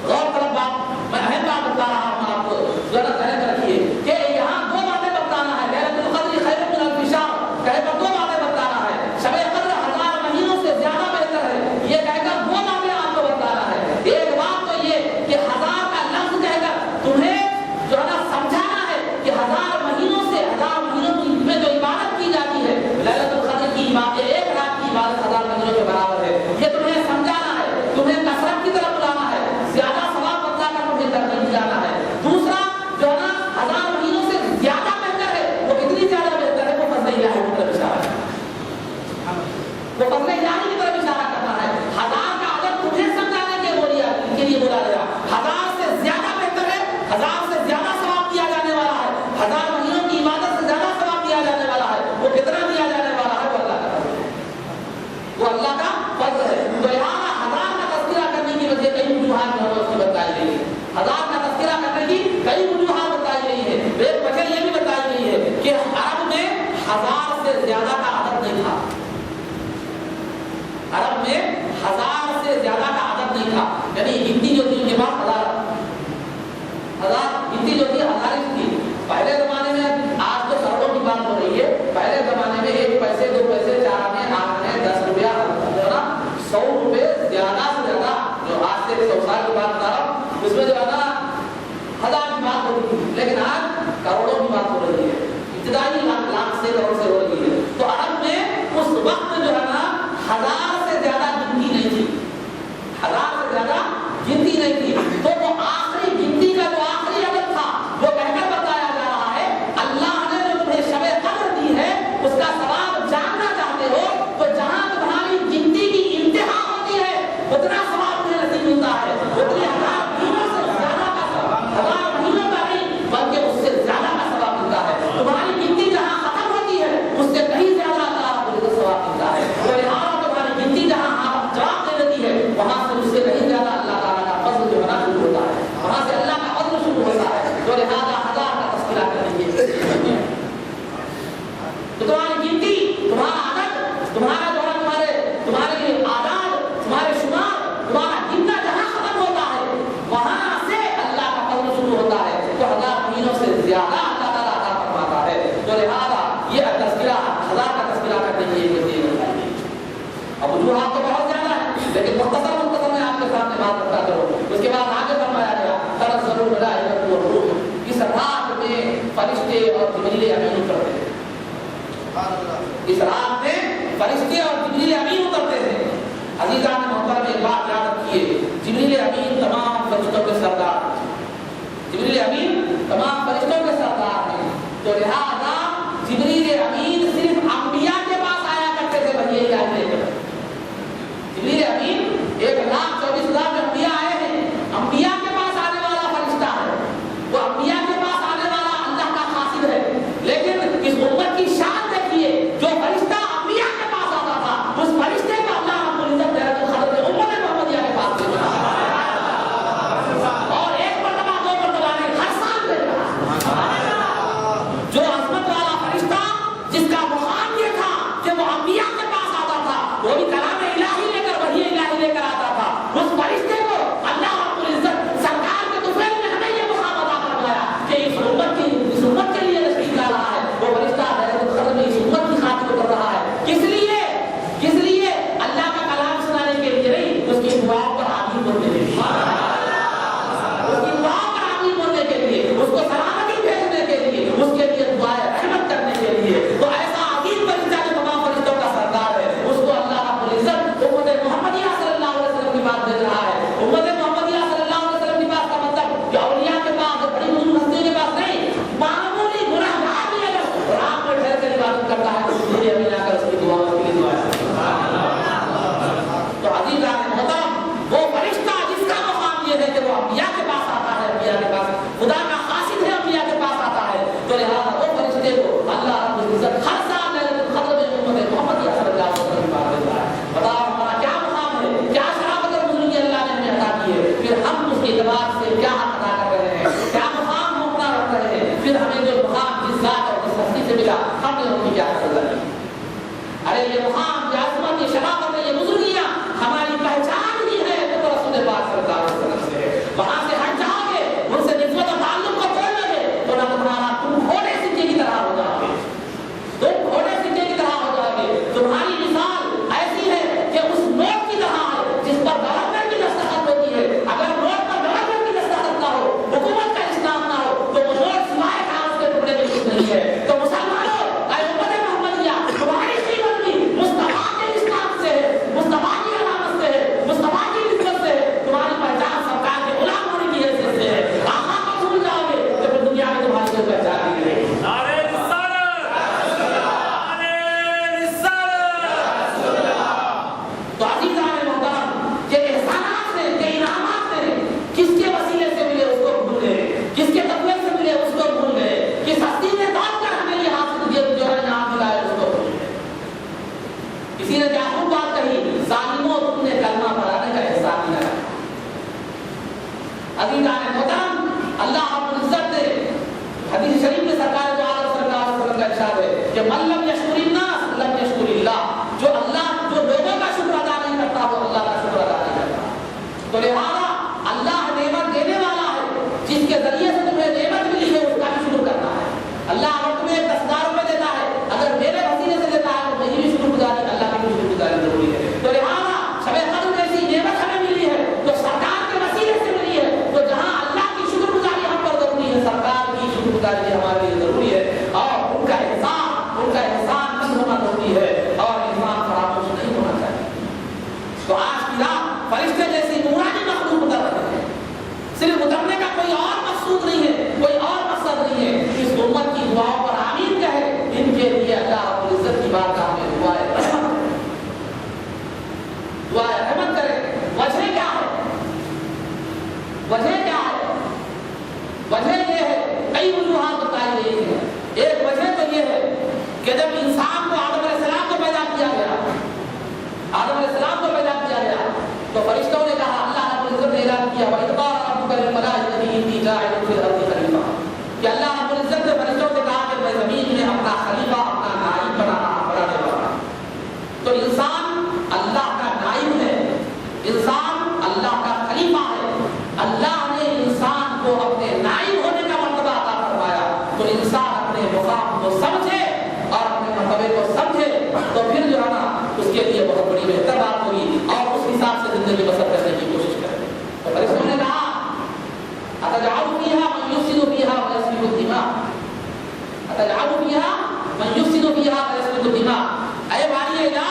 غور طلب بات, میں اہم بات بتا رہا ہوں آپ کو, ذرا ذہن میں رکھیے کہ یہاں دو باتیں بتانا ہے. ليلة القدر خیر من الف شہر کہہ کر دو باتیں بتانا ہے. شب قدر 1000 مہینوں سے زیادہ بہتر ہے یہ کہہ کر دو باتیں آپ کو بتانا ہے. ایک بات تو یہ کہ 1000 کا لفظ کہہ کر تمہیں جو ہے نا سمجھانا ہے کہ 1000 مہینوں سے 1000 مہینوں میں جو عبادت کی جاتی ہے ليلة القدر کی عبادت, ایک رات کی عبادت 1000 مہینوں کے برابر ہے. یہ تمہیں سمجھانا ہے, تمہیں کثرت کی طرف بلانا ہے, زیادہ ثواب بتلا کر تمہیں ترغیب دلانا ہے. دوسرا جو ہے نا 1000 مہینوں سے زیادہ بہتر ہے, وہ کتنی زیادہ بہتر ہے, وہ فضل الہی کی طرف اشارہ ہے, وہ فضل الہی کی طرف اشارہ کرنا ہے. 1000 کا عدد تمہیں سمجھانے کے لیے بولا گیا. 1000 سے زیادہ بہتر ہے, 1000 سے زیادہ ثواب دیا جانے والا ہے, 1000 مہینوں کی عبادت سے زیادہ ثواب دیا جانے والا ہے. وہ کتنا دیا جانے والا ہے؟ وہ اللہ کا فضل ہے. تو لہٰذا 1000 کا تذکرہ کرنے کی وجہ کئی وجوہات جو ہے اس کی بتائی گئی ہے. 1000 کا تذکرہ کرنے کی کئی وجوہات بتائی گئی ہے. ایک وجہ یہ بھی بتائی گئی ہے کہ عرب میں 1000 سے زیادہ کا عدد نہیں تھا. عرب میں 1000 سے زیادہ کا عدد نہیں تھا, یعنی گنتی جو تھی ان کے پاس 1000 گنتی جو تھی 1000 تھی. پہلے زمانے میں, آج تو سروں کی بات ہو رہی ہے, پہلے زمانے میں 1 پیسے 2 پیسے 4 آنے 8 آنے 10 روپیہ جو ہے نا 100 روپے زیادہ سے زیادہ, جو آج سے 100 سال کی بات بتا رہا ہوں, اس میں جو ہے نا 1000 کی بات ہو رہی ہے, لیکن آج کروڑوں کی بات ہو رہی ہے, ابتدائی لاکھ سے کروڑ سے ہو رہی ہے. تو عرب میں اس وقت جو ہے نا 1000 سے زیادہ گنتی نہیں تھی, 1000 سے زیادہ گنتی نہیں تھی. تو وہ آخری گنتی کا جو آخری عدد تھا وہ کہہ کر بتایا جا رہا ہے اللہ نے جو تمہیں شب قدر دی ہے اس کا ثواب جاننا چاہتے ہو تو جہاں تمہاری گنتی کی انتہا ہوتی ہے اتنا ثواب تمہیں نصیب ملتا ہے. اتنے 1000 مہینوں سے زیادہ کا ثواب, 1000 مہینوں کا نہیں بلکہ اس سے زیادہ کا ثواب ملتا ہے. تمہاری گنتی جہاں ختم ہوتی ہے اس سے کہیں زیادہ اللہ کو ثواب ملتا ہے. اور یہاں تمہاری گنتی جہاں جواب دے دیتی ہے وہاں سے اس سے کہیں زیادہ اللہ تعالیٰ کا فضل جو ہے شروع ہوتا ہے, وہاں سے اللہ کا فضل شروع ہوتا ہے. تو لہٰذا 1000 کا تذکرہ کریں گے تو تمہاری گنتی, تمہارا عدد, تمہارا جو ہے تمہارے اعداد, تمہارے شمار, تمہارا گننا جہاں ختم ہوتا ہے وہاں سے اللہ کا فضل شروع ہوتا ہے. تو 1000 مہینوں سے زیادہ اللہ تعالیٰ عطا فرماتا ہے. تو لہٰذا یہ تذکرہ 1000 کا تذکرہ کرنے کی ایک وجہ ہے. اب وجوہات تو بہت زیادہ ہے لیکن مختصر میں آپ کے سامنے بات کرتا کروں. اس کے بعد آگے فرمایا گیا تنزل الملائکۃ والروح, اس رات میں فرشتے اور جبریل امین اترتے ہیں. اس رات میں فرشتے اور جبریل امین اترتے ہیں. عزیزان محترم ایک بات یاد رکھیے, جبریل امین تمام فرشتوں کے سردار, جبریل امین تمام فرشتوں کے سردار ہیں. تو لہذا جبریل امین صرف انبیاء کے پاس آیا کرتے تھے بھائی یہی آئے تھے. جبریل امین 1,24,000 انبیاء آئے ہیں, انبیاء کے پاس آنے والا فرشتہ ہے, وہ انبیاء کے پاس آنے والا اللہ کا قاصد ہے. لیکن اس امت کی شان دیکھیے, جو فرشتہ انبیاء کے پاس آتا تھا اس فرشتے کو اللہ رب العزت ليلة القدر میں امت محمدیہ کے پاس بھیج رہا ہے, اور 1 مرتبہ 2 مرتبہ نہیں, ہر سال بھیج رہا ہے. جو ارے یہ مقام، یہ عظمت، یہ شرافت، یہ بزرگیاں ہماری پہچان ہی ہے تو رسول پاک صلی اللہ علیہ وسلم سے ہے۔ وہاں سے ہٹ جاؤ گے، ان سے نسبت و تعلق کو توڑ لو گے تو نہ تم گھوڑے سکے کی طرح ہو جاؤ گے، تم گھوڑے سکے کی طرح ہو جاؤ گے۔ تمہاری مثال ایسی ہے کہ اس نوٹ کی طرح ہے جس پر گورنر کی دستخط ہوتی ہے، اگر نوٹ پر گورنر کی دستخط نہ ہو، حکومت کا اسلام نہ ہو تو وہ نوٹ سوائے کاغذ کے ٹکڑے میں کچھ نہیں ہے۔ تو مسلمانوں، اے امت محمدیہ، تمہاری قیمت بھی مصطفیٰ کے اسلام سے ہے، مصطفیٰ کی علامت سے ہے، مصطفیٰ کی نسبت سے ہے، تمہاری پہچان سرکار کے غلام ہونے کی حیثیت سے ہے۔ آقا کو بھول جاؤ گے تو پھر دنیا میں تمہاری کوئی پہچان نہیں رہے گی۔ تو عزیزان محترم، یہ احسانات ہیں، یہ انعامات ہیں، کس کے وسیلے سے ملے اس کو بھول گئے، کس کے تقوی سے ملے اس کو بھول گئے، کس ہستی نے دوڑ کر ہمیں یہ حاصل جو ہے انعام دلائے اس کو بھول گئے۔ کسی نے کیا خوب بات کہی، ظالموں تم نے کلمہ پڑھانے کا احسان نہ رکھا۔ عزیزان محترم، اللہ رب العزت نے حدیث شریف میں سرکار دو عالم صلی اللہ علیہ وسلم کا ارشاد ہے کہ من لم یشکر الناس لم یشکر اللہ، جو لوگوں کا شکر ادا نہیں کرتا وہ اللہ کا شکر ادا نہیں کرتا۔ تو لہذا اللہ نعمت دینے والا ہے، جس کے ذریعے سے تمہیں نعمت ملی ہے اس کا بھی شکر کرنا ہے۔ اللہ اگر تمہیں 10,000 روپے دیتا ہے، اگر میرے وسیلے سے دیتا ہے تو میری بھی شکر گزاری، اللہ کی بھی شکر گزاری ضروری ہے۔ تو لہذا شب قدر جیسی نعمت ہمیں ملی ہے تو سرکار کے وسیلے سے ملی ہے، تو جہاں اللہ کی شکر گزاری ہم پر ضروری ہے، سرکار کی شکر گزاری بھی ہمارے لیے ضروری ہے، اور ان کا احسان مند ہونا ضروری ہے اور احسان فراموش نہیں ہونا چاہیے۔ تو آج کی رات فرشتے جیسی نورانی مخلوق اتر رہے ہیں، صرف اترنے کا کوئی اور مقصود نہیں ہے، کوئی اور مقصد نہیں ہے، اس امت کی دعاؤں پر آمین کہے، ان کے لیے اللہ رب العزت کی بارگاہ میں دعائے رحمت کرے۔ وجہ کیا ہے؟ وجہ کیا ہے؟ وجہ یہ ہے، کئی وجوہات بتائی گئی ہیں۔ ایک وجہ تو یہ ہے کہ جب انسان کو آدم علیہ السلام کو پیدا کیا گیا، آدم علیہ السلام کو پیدا کیا گیا تو فرشتوں نے کہا، اللہ رب العزت نے اعلان کیا وَإِذْ قَالَ رَبُّكَ لِلْمَلَائِكَةِ إِنِّي جَاعِلٌ فِي الْأَرْضِ خَلِيفَةً، کہ اللہ رب العزت نے فرشتوں سے کہا کہ میں زمین میں اپنا خلیفہ، اپنا نائب بنانے والا۔ تو انسان اللہ کا نائب ہے، انسان اللہ کا خلیفہ ہے۔ اللہ نے انسان کو اپنے نائب ہونے کا مرتبہ عطا فرمایا، تو انسان اپنے مقام کو سمجھے اور اپنے مرتبے کو سمجھے تو پھر جو ہے نا اس کے لیے بہت بڑی بہتر بات ہوگی اور اس حساب سے زندگی بسر کرنے کی کوشش کرے۔ تو فرشتوں نے کہا أَتَجْعَلُ فِيهَا مَن يُفْسِدُ فِيهَا وَيَسْفِكُ الدِّمَاءَ، أَتَجْعَلُ فِيهَا مَن يُفْسِدُ فِيهَا وَيَسْفِكُ الدِّمَاءَ، اے باری الہ،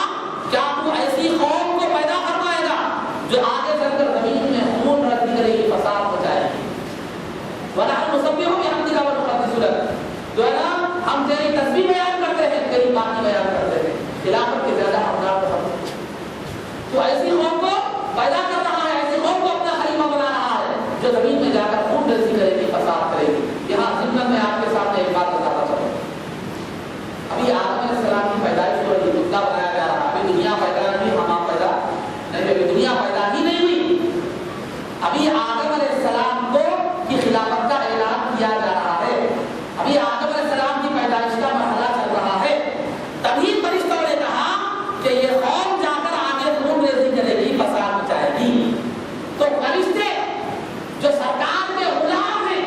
کیا تو ایسی قوم کو پیدا فرمائے گا جو آگے چل کر زمین میں خون ردی کرے گی، فساد مچائے گی؟ وَنَحْنُ نُسَبِّحُ بِحَمْدِكَ وَنُقَدِّسُ لَكَ، جو ہے نا ہم تیری تسبیح بیان کرتے ہیں، تیری پاکی بیان کرتے ہیں، خلافت کے زیادہ حقدار تو ہم۔ تو ایسی قوم کو پیدا کر رہا ہے، ایسی قوم کو اپنا خلیفہ بنا رہا ہے جو زمین میں جا کر خون ریزی کرے گی، فساد کرے گی۔ یہاں ضمن میں آپ کے سامنے ایک بات بتاتا چلوں، ابھی آدم علیہ السلام کی پیدائش ہو رہی، مدعا بنایا جا رہا، ابھی دنیا پیدا نہیں ہوئی، ہم پیدا نہیں، ابھی دنیا پیدا ہی نہیں ہوئی، ابھی آدم علیہ السلام کو کی خلافت کا اعلان کیا جا رہا ہے، ابھی آدم علیہ السلام کی پیدائش کا مرحلہ چل رہا ہے۔ تبھی فرشتوں نے کہا کہ یہ قوم جا کر آگے خون ریزی کرے گی، فساد مچائے گی۔ تو فرشتے جو سرکار کے غلام ہیں،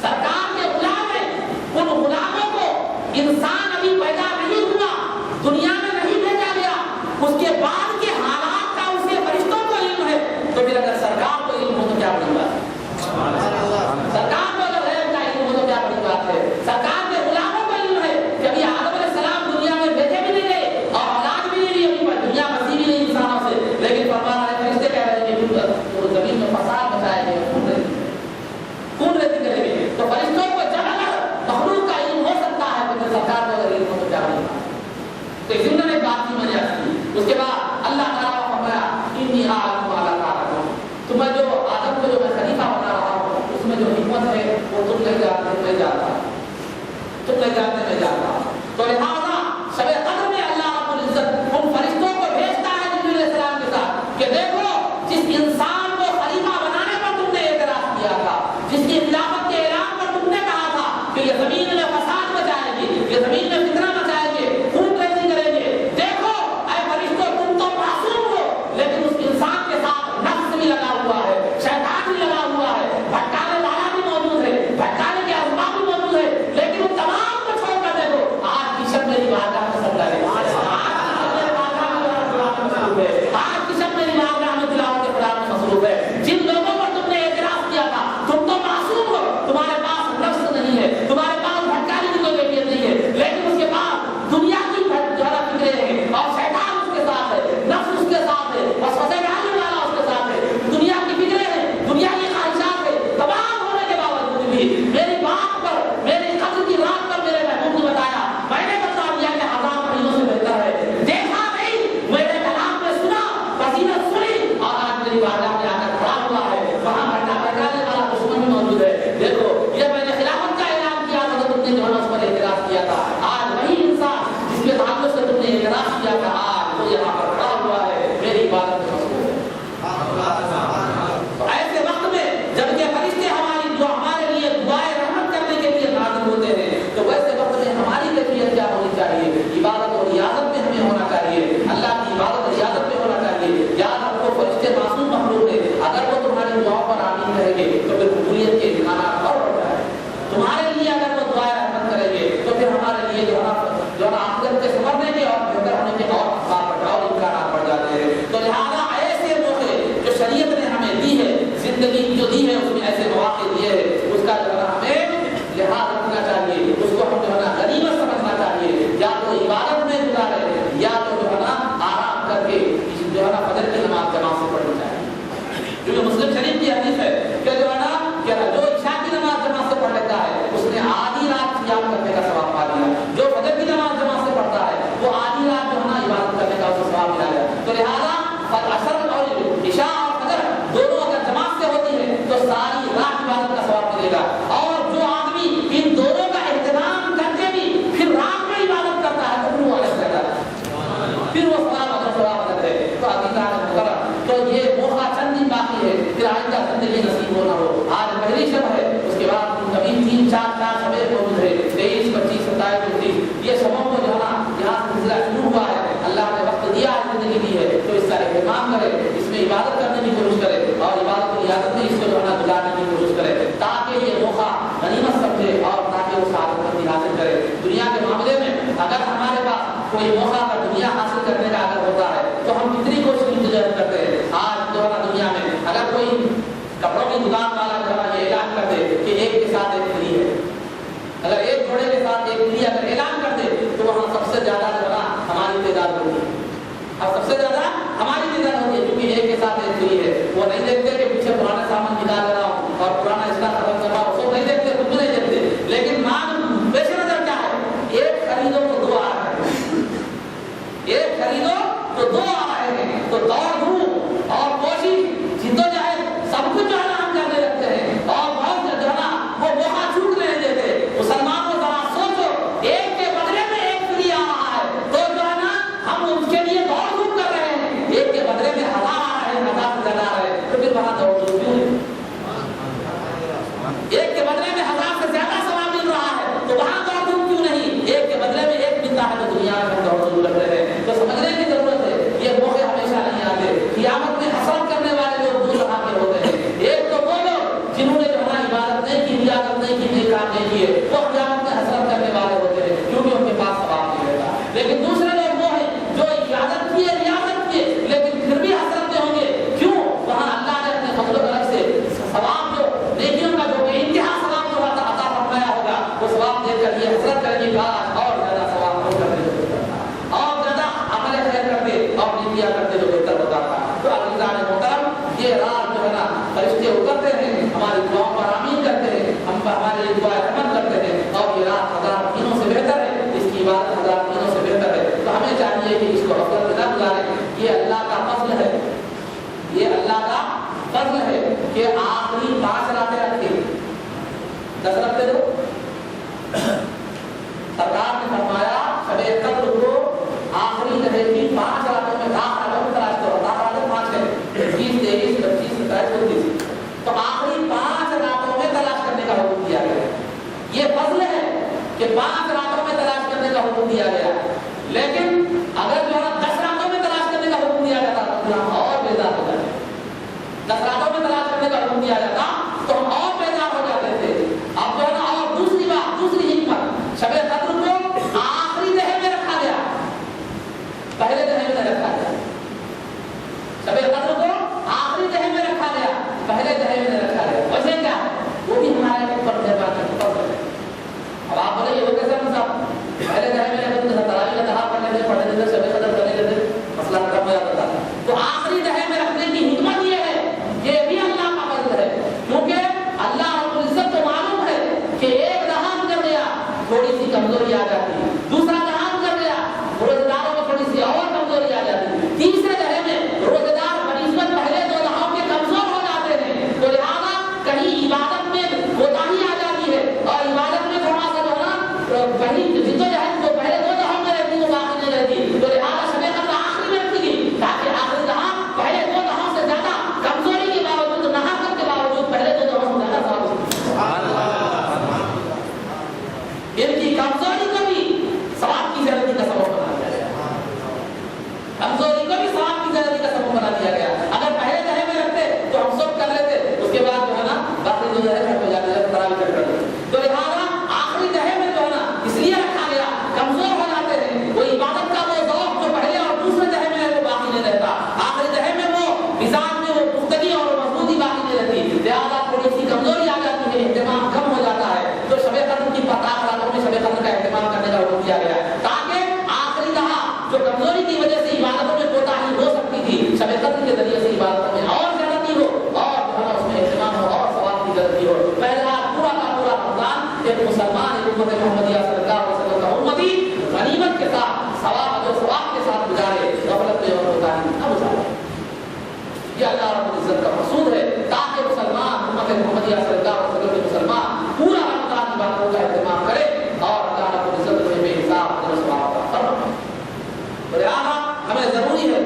سرکار کے غلام ہیں، ان غلاموں کو انسان ابھی پیدا نہیں ہوا، دنیا میں نہیں بھیجا گیا، اس کے بعد کے حالات کا اسے فرشتوں کو علم ہے، تو پھر اگر سرکار کو علم ہو تو کیا بڑی بات ہے؟ سرکار کو اگر غیب کا علم ہو تو کیا بڑی بات ہے؟ سرکار کے غلاموں کو علم ہے کہ ابھی آدم علیہ السلام دنیا میں بھیجے بھی نہیں گئے اور اولاد بھی نہیں لی، ابھی دنیا بسی بھی نہیں انسانوں سے، لیکن فرمان ہے فرشتے کہہ رہے ہیں کہ زمین میں فساد مچائے گئے، خون ریزی کریں گے۔ تو فرشتوں کو جب اگر مخلوق کا علم ہو سکتا ہے تو سرکار کو اگر علم ہو تو کیا بڑی بات ہے؟ تو اس نے بات کی میں نے کی۔ اس کے بعد اللہ تعالیٰ نے فرمایا انی اعلم ما لا تعلمون، تمہیں جو آدم کو جو میں خلیفہ بنا رہا ہوں اس میں جو حکمت ہے وہ تم نہیں جانتے، میں جانتا ہوں، تم نہیں جانتے، میں جانتا ہوں۔ تو لہٰذا شب قدر میں اللہ رب العزت ان فرشتوں کو بھیجتا ہے جبریل علیہ السلام کے ساتھ کہ دیکھو جس انسان کو خلیفہ بنانے پر تم نے اعتراض کیا تھا، جس کی خلافت کے اعلان پر تم نے کہا تھا کہ یہ زمین میں فساد مچائے گی، یہ زمین میں فتنہ مچائے گی، خون ریزی کریں گے، دی ہے اس میں ایسے مواقع دیے ہیں، اس کا جو ہے ہمیں لحاظ رکھنا چاہیے، اس کو ہم جو ہے نا غنیمت سمجھنا چاہیے، یا تو عبادت میں گزارے یا تو جو ہے نا آرام کر کے جو ہے نا فجر کی نماز جماعت سے پڑھنی چاہیے۔ کیونکہ مسلم شریف کی حدیث ہے کہ جو ہے نا جو عشاء کی نماز جماعت سے پڑھ لیتا ہے اس نے آدھی رات قیام کرنے کا ثواب پا لیا، جو فجر کی نماز جماعت سے پڑھتا ہے وہ آدھی رات جو ہے نا عبادت کرنے کا اسے ثواب ملا ہے۔ تو لہٰذا عصر اور عشاء اور فجر دونوں اگر جماعت سے ہوتی ہے تو ساری رات عبادت کا ثواب ملے گا، اور جو آدمی ان دونوں کا اہتمام کر کے بھی پھر رات میں عبادت کرتا ہے تو وہ الگ رہتا ہے، پھر وہ ثواب الگ ہے۔ تو عزیزان محترم، تو یہ موقع چند دن باقی ہے، پھر آئندہ زندگی نصیب ہونا ہو۔ آج پہلی شب ہے، اس کے بعد کبھی 3-4 شبیں موجود ہے، 23، 25، 27، 29، یہ شبوں کو جو ہے نا یہاں سلسلہ شروع ہوا ہے، اللہ نے وقت دیا ہے، زندگی دی ہے، تو اس کا اہتمام کرے، اس میں عبادت کرنے کی کوشش کرے اور عبادت کی عادت میں اس کو جو ہے نا گزارنے کی کوشش کرے، تاکہ یہ موقع غنیمت سمجھے اور تاکہ وہ سعادت مندی حاصل کرے۔ دنیا کے معاملے میں اگر ہمارے پاس کوئی موقع اگر دنیا حاصل کرنے کا اگر ہوتا ہے تو ہم کتنی کوشش کرتے ہیں۔ آج جو ہے دنیا میں اگر کوئی کپڑوں کی دکان والا جو ہے یہ اعلان کر دے کہ ایک کے ساتھ ایک فری ہے، اگر ایک جوڑے کے ساتھ ایک فری اگر اعلان کر دے تو وہاں سب سے زیادہ جو ہے ہماری تعداد ہوتی ہے، اب سب سے زیادہ ہماری تعداد ہوتی ہے، کیونکہ ایک کے ساتھ ایک فری ہے۔ وہ نہیں دیکھتے کہ پیچھے پرانا سامان نکال رہا ہوں اور پرانا اسٹاک ختم کر رہا ہوں، سب نہیں دیکھتے، خود نہیں دیکھتے، لیکن مانگ پیش نظر کیا ہے؟ ایک خریدو تو 2 آ رہے ہیں، ایک خریدو تو 2 آ رہے ہیں، تو دوڑ دھوپ اور کوشش جدوجہد سب کچھ جو ہے نا ہم کرنے لگتے ہیں، اور بہت جو ہے نا وہ موقع چھوٹ نہیں دیتے۔ مسلمانوں ذرا سوچو، ایک کے بدلے میں ایک فری آ رہا ہے تو جو ہے نا ہم اس کے لیے دوڑ دھوپ کر رہے ہیں، ایک کے بدلے میں 1000 آ رہے ہیں، 1000 سے زیادہ آ رہے ہیں، تو پھر وہاں دوڑ دھوپ کیوں ہے؟ ایک کے بدلے میں 1000 سے زیادہ ثواب مل رہا ہے تو وہاں دوڑ دھوپ کیوں نہیں؟ ایک کے بدلے میں ایک ملتا ہے تو دنیا میں دوڑ دھوپ لگ رہے ہیں۔ تو سمجھنے کی ضرورت ہے، یہ موقع ہمیشہ نہیں آتے، قیامت میں حسرت کرنے والے لوگ 2 طرح کے ہوتے ہیں، ایک تو وہ لوگ جنہوں نے جو ہے عبادت نہیں کی، ریاضت نہیں کی، نیک کام نہیں کیے، وہ قیامت میں حسرت کرنے والے ہوتے ہیں کیونکہ ان کے پاس ثواب نہیں رہتا، لیکن دوسرے لوگ وہ ہیں جو عبادت کیے، ریاضت کیے، لیکن پھر بھی حسرت میں ہوں گے، کیوں؟ وہاں اللہ نے اپنے فضل و کرم سے ثواب جو نیکیوں کا جو بے انتہا ثواب جو عطا فرمایا ہوگا، وہ ثواب دے کر یہ حسرت کریں گے کاش اور زیادہ ثواب ہو کرتے اور زیادہ عمل خیر کرتے اور نیکیاں کرتے جو بہتر ہوتا تھا۔ تو عزیزان محترم، یہ رات جو ہے نا فرشتے اترتے ہیں، ہماری دعاؤں پر آمین کرتے ہیں، ہم ہمارے لیے دعائیں رحمت کرتے ہیں، اور یہ رات 1000 دنوں سے بہتر ہے، اس کی عبادت 1000 دنوں سے بہتر ہے۔ تو ہمیں چاہیے کہ اس کو غفلت میں نہ گزاریں، یہ اللہ کا فضل ہے، یہ اللہ کا فضل ہے کہ آخری 5 راتیں رکھے، 10 رکھتے دو۔ سرکار نے فرمایا شب قدر کو آخری رہے گی 5 راتوں میں، 10 راتوں میں تلاش کرو، 10 راتیں 5 ہیں، 21، 23، 25، 27، 29، تو آخری 5 راتوں میں تلاش کرنے کا حکم دیا گیا۔ یہ فضل ہے کہ 5 راتوں میں تلاش کرنے کا حکم دیا گیا، لیکن اگر جو ہے 10 راتوں میں تلاش کرنے کا حکم دیا جاتا تو ہم اور بیدار ہو جاتے، 10 راتوں میں تلاش کرنے کا حکم دیا جاتا تو ہم اور بیدار ہو جاتے تھے۔ اب جو ہے نا اور دوسری بات، دوسری حکمت، شب قدر کو آخری دہر میں رکھا گیا، پہلے دہر میں رکھا گیا، شب قدر کو آخری دہر میں رکھا گیا، پہلے دہر میں رکھا گیا۔ وجہ کیا ہے؟ وہ بھی ہمارے اوپر مہربان ہے۔ اب آپ بولے یہ وہ کیسے مطلب پہلے دہر میں رکھا تو تراویح کا تہار پڑھنے جو کمزوری کی وجہ سے عبادتوں میں کوتاہی ہو سکتی تھی، شب قدر کے ذریعے سے عبادتوں میں اور زیادتی ہو اور جو ہے اس میں اہتمام ہو اور ثواب کی زیادتی ہو۔ پہلا پورا کا پورا رمضان ایک مسلمان ایک امت محمدیہ صلی اللہ علیہ وسلم کا امتی غنیمت کے ساتھ ثواب جو ثواب کے ساتھ گزارے، غفلت میں اور کوتاہی نہ گزارے۔ یہ اللہ رب العزت کا مقصود ہے تاکہ مسلمان امت محمدیہ صلی اللہ علیہ وسلم کے مسلمان پورا رمضان کی باتوں کا اہتمام کرے اور اللہ رب العزت میں بے حساب اجر و ثواب عطا فرمائے۔ تو لہٰذا ہمیں ضروری ہے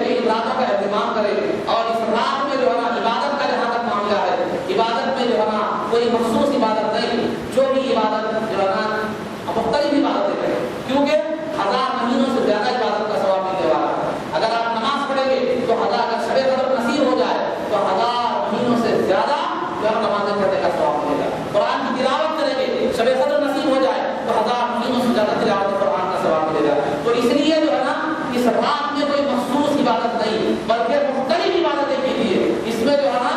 کہ ان راتوں کا اہتمام کرے اور اس رات میں جو ہے نا عبادت کا جہاں تک معاملہ ہے، عبادت میں جو ہے نا کوئی مخصوص عبادت نہیں، جو بھی عبادت جو ہے نا مختلف عبادتیں کریں، کیونکہ 1000 مہینوں سے زیادہ عبادت کا ثواب ملنے والا ہے۔ اگر آپ نماز پڑھیں گے تو اگر شب قدر نصیب ہو جائے تو 1000 مہینوں سے زیادہ جو ہے نمازیں پڑھنے کا ثواب ملے گا۔ قرآن کی تلاوت کریں گے، شب قدر نصیب ہو جائے تو 1000 مہینوں سے زیادہ تلاوت قرآن کا ثواب ملے گا۔ تو اس لیے جو ہے نا اس رات میں کوئی مخصوص عبادت نہیں بلکہ مختلف عبادتیں کیجیے۔ اس میں جو ہے نا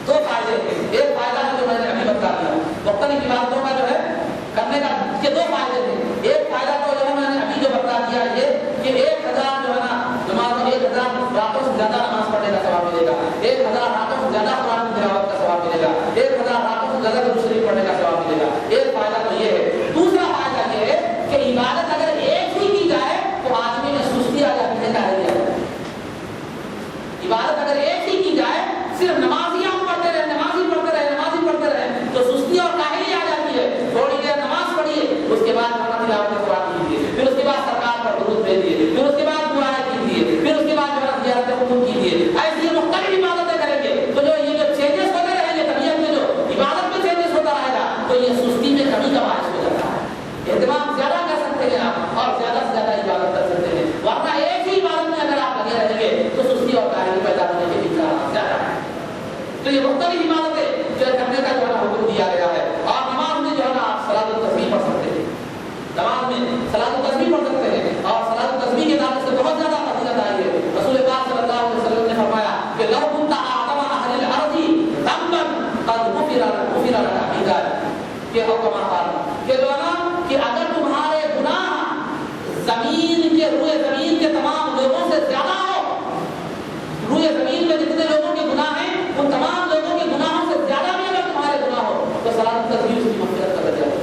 2 فائدے ہیں۔ ایک فائدہ ہے جو میں نے ابھی بتا دیا، مختلف عبادتوں کا جو ہے کرنے کا کے 2 فائدے ہیں۔ ایک فائدہ تو جو ہے میں نے ابھی جو بتا دیا یہ کہ 1000 جو ہے نا نماز 1000 راتوں سے زیادہ نماز پڑھنے کا ثواب ملے گا، 1000 راتوں سے زیادہ قرآن کی تلاوت کا ثواب ملے گا، 1000 راتوں سے زیادہ درود شریف پڑھنے کا ثواب ملے گا۔ ایک فائدہ تو یہ ہے۔ دوسرا فائدہ یہ ہے کہ عبادت اگر ایک ہی کی جائے تو آدمی میں سستی آ جاتی ہے، کاہلی آ جاتی ہے۔ عبادت اگر ایک ہی کی جائے، صرف نمازیاں پڑھتے رہے نمازی پڑھتے رہے تو سستی اور کاہلی آ جاتی ہے۔ تھوڑی دیر نماز پڑھیے، اس کے بعد تلاوت قرآن کیجیے، پھر اس کے بعد سرکار پر درود بھیجیے، پھر اس کے بعد دعائیں کیجیے، پھر اس کے بعد زیارت قبول کیجیے۔ ایسی مختلف عبادتیں کریں گے تو جو یہ جو چینجز ہوتے رہیں گے طبیعت میں، جو عبادت میں چینجز ہوتا رہے گا تو یہ سستی میں کمی کا باعث ہو جاتا ہے۔ اہتمام زیادہ کر سکتے ہیں آپ اور زیادہ سے زیادہ عبادت کر سکتے ہیں، ورنہ ایک ہی عبادت میں اگر آپ لگے رہیں گے تو سستی اور کاہلی پیدا ہونے کے امکانات زیادہ ہیں۔ تو یہ مختلف عبادتیں جو کرنے کا جو ہے حکم دیا گیا ہے۔ اور نماز میں جو ہے نا آپ صلاۃ التسبیح پڑھ سکتے ہیں، نماز میں صلاۃ التسبیح پڑھ سکتے ہیں اور صلاۃ التسبیح کے نام سے بہت زیادہ فضیلت آئی ہے۔ رسول پاک صلی اللہ علیہ وسلم نے فرمایا کہ لو كنت اعظم اهل الارض ذنبا قد غفر لك بذلك، کہ او کما قال کہ جو ہے نا کہ اگر تمہارے گناہ زمین کے روئے زمین کے تمام لوگوں سے زیادہ ہو، روئے زمین میں جتنے لوگوں کے گناہ ہیں ان تمام لوگوں کے گناہوں سے زیادہ بھی اگر تمہارے گناہ ہو تو صلاۃ التسبیح اس کی مغفرت کا ذریعہ ہے۔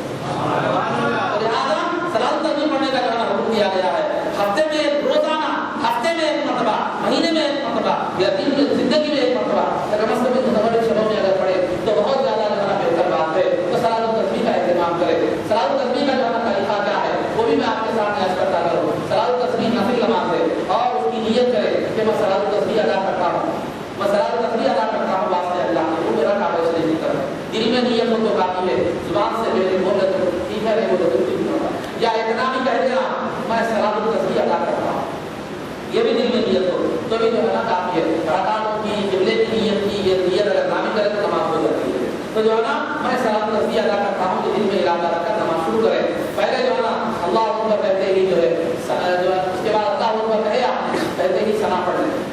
لہٰذا صلاۃ التسبیح پڑھنے کا جو ہے حکم دیا گیا ہے۔ ہفتے میں روزانہ، ہفتے میں 1 مرتبہ، مہینے میں 1 مرتبہ یا دن میں زندگی میں 1 مرتبہ، کم از کم متبرک شبوں میں اگر پڑھے تو بہت زیادہ جو ہے بہتر بات ہے۔ تو صلاۃ التسبیح کا اہتمام کرے۔ صلاۃ التسبیح کا جو ہے طریقہ کیا ہے وہ بھی میں آپ کے سامنے عرض کرتا کروں۔ صلاۃ التسبیح نفل نماز ہے اور اس کی نیت کرے کہ میں صلاۃ التسبیح ادا کرتا ہوں، میں صلاۃ التسبیح ادا کرتا ہوں واسطے اللہ کے، وہ میرا کام ہے نہیں کرتا۔ دل میں نیت ہو تو کافی ہے، زبان سے میرے بول رہے تو ٹھیک ہے، نہیں بولے تو ٹھیک نہیں ہوگا، یا اتنا بھی کہہ دینا میں صلاۃ التسبیح ادا کرتا ہوں، یہ بھی دل میں نیت ہو تو بھی جو ہے نا کافی ہے۔ رکعتوں کی قبلے کی نیت کی یہ نیت اگر نہ بھی کرے تو نماز ہو جاتی ہے۔ تو جو ہے نا میں صلاۃ التسبیح ادا کرتا ہوں، یہ دل میں ارادہ رکھ کر نماز شروع کرے۔ پہلے جو ہے نا اللہ اکبر کہتے ہی جو ہے اس کے بعد اللہ اکبر کہے آپ کہتے ہی ثنا پڑھ لیں۔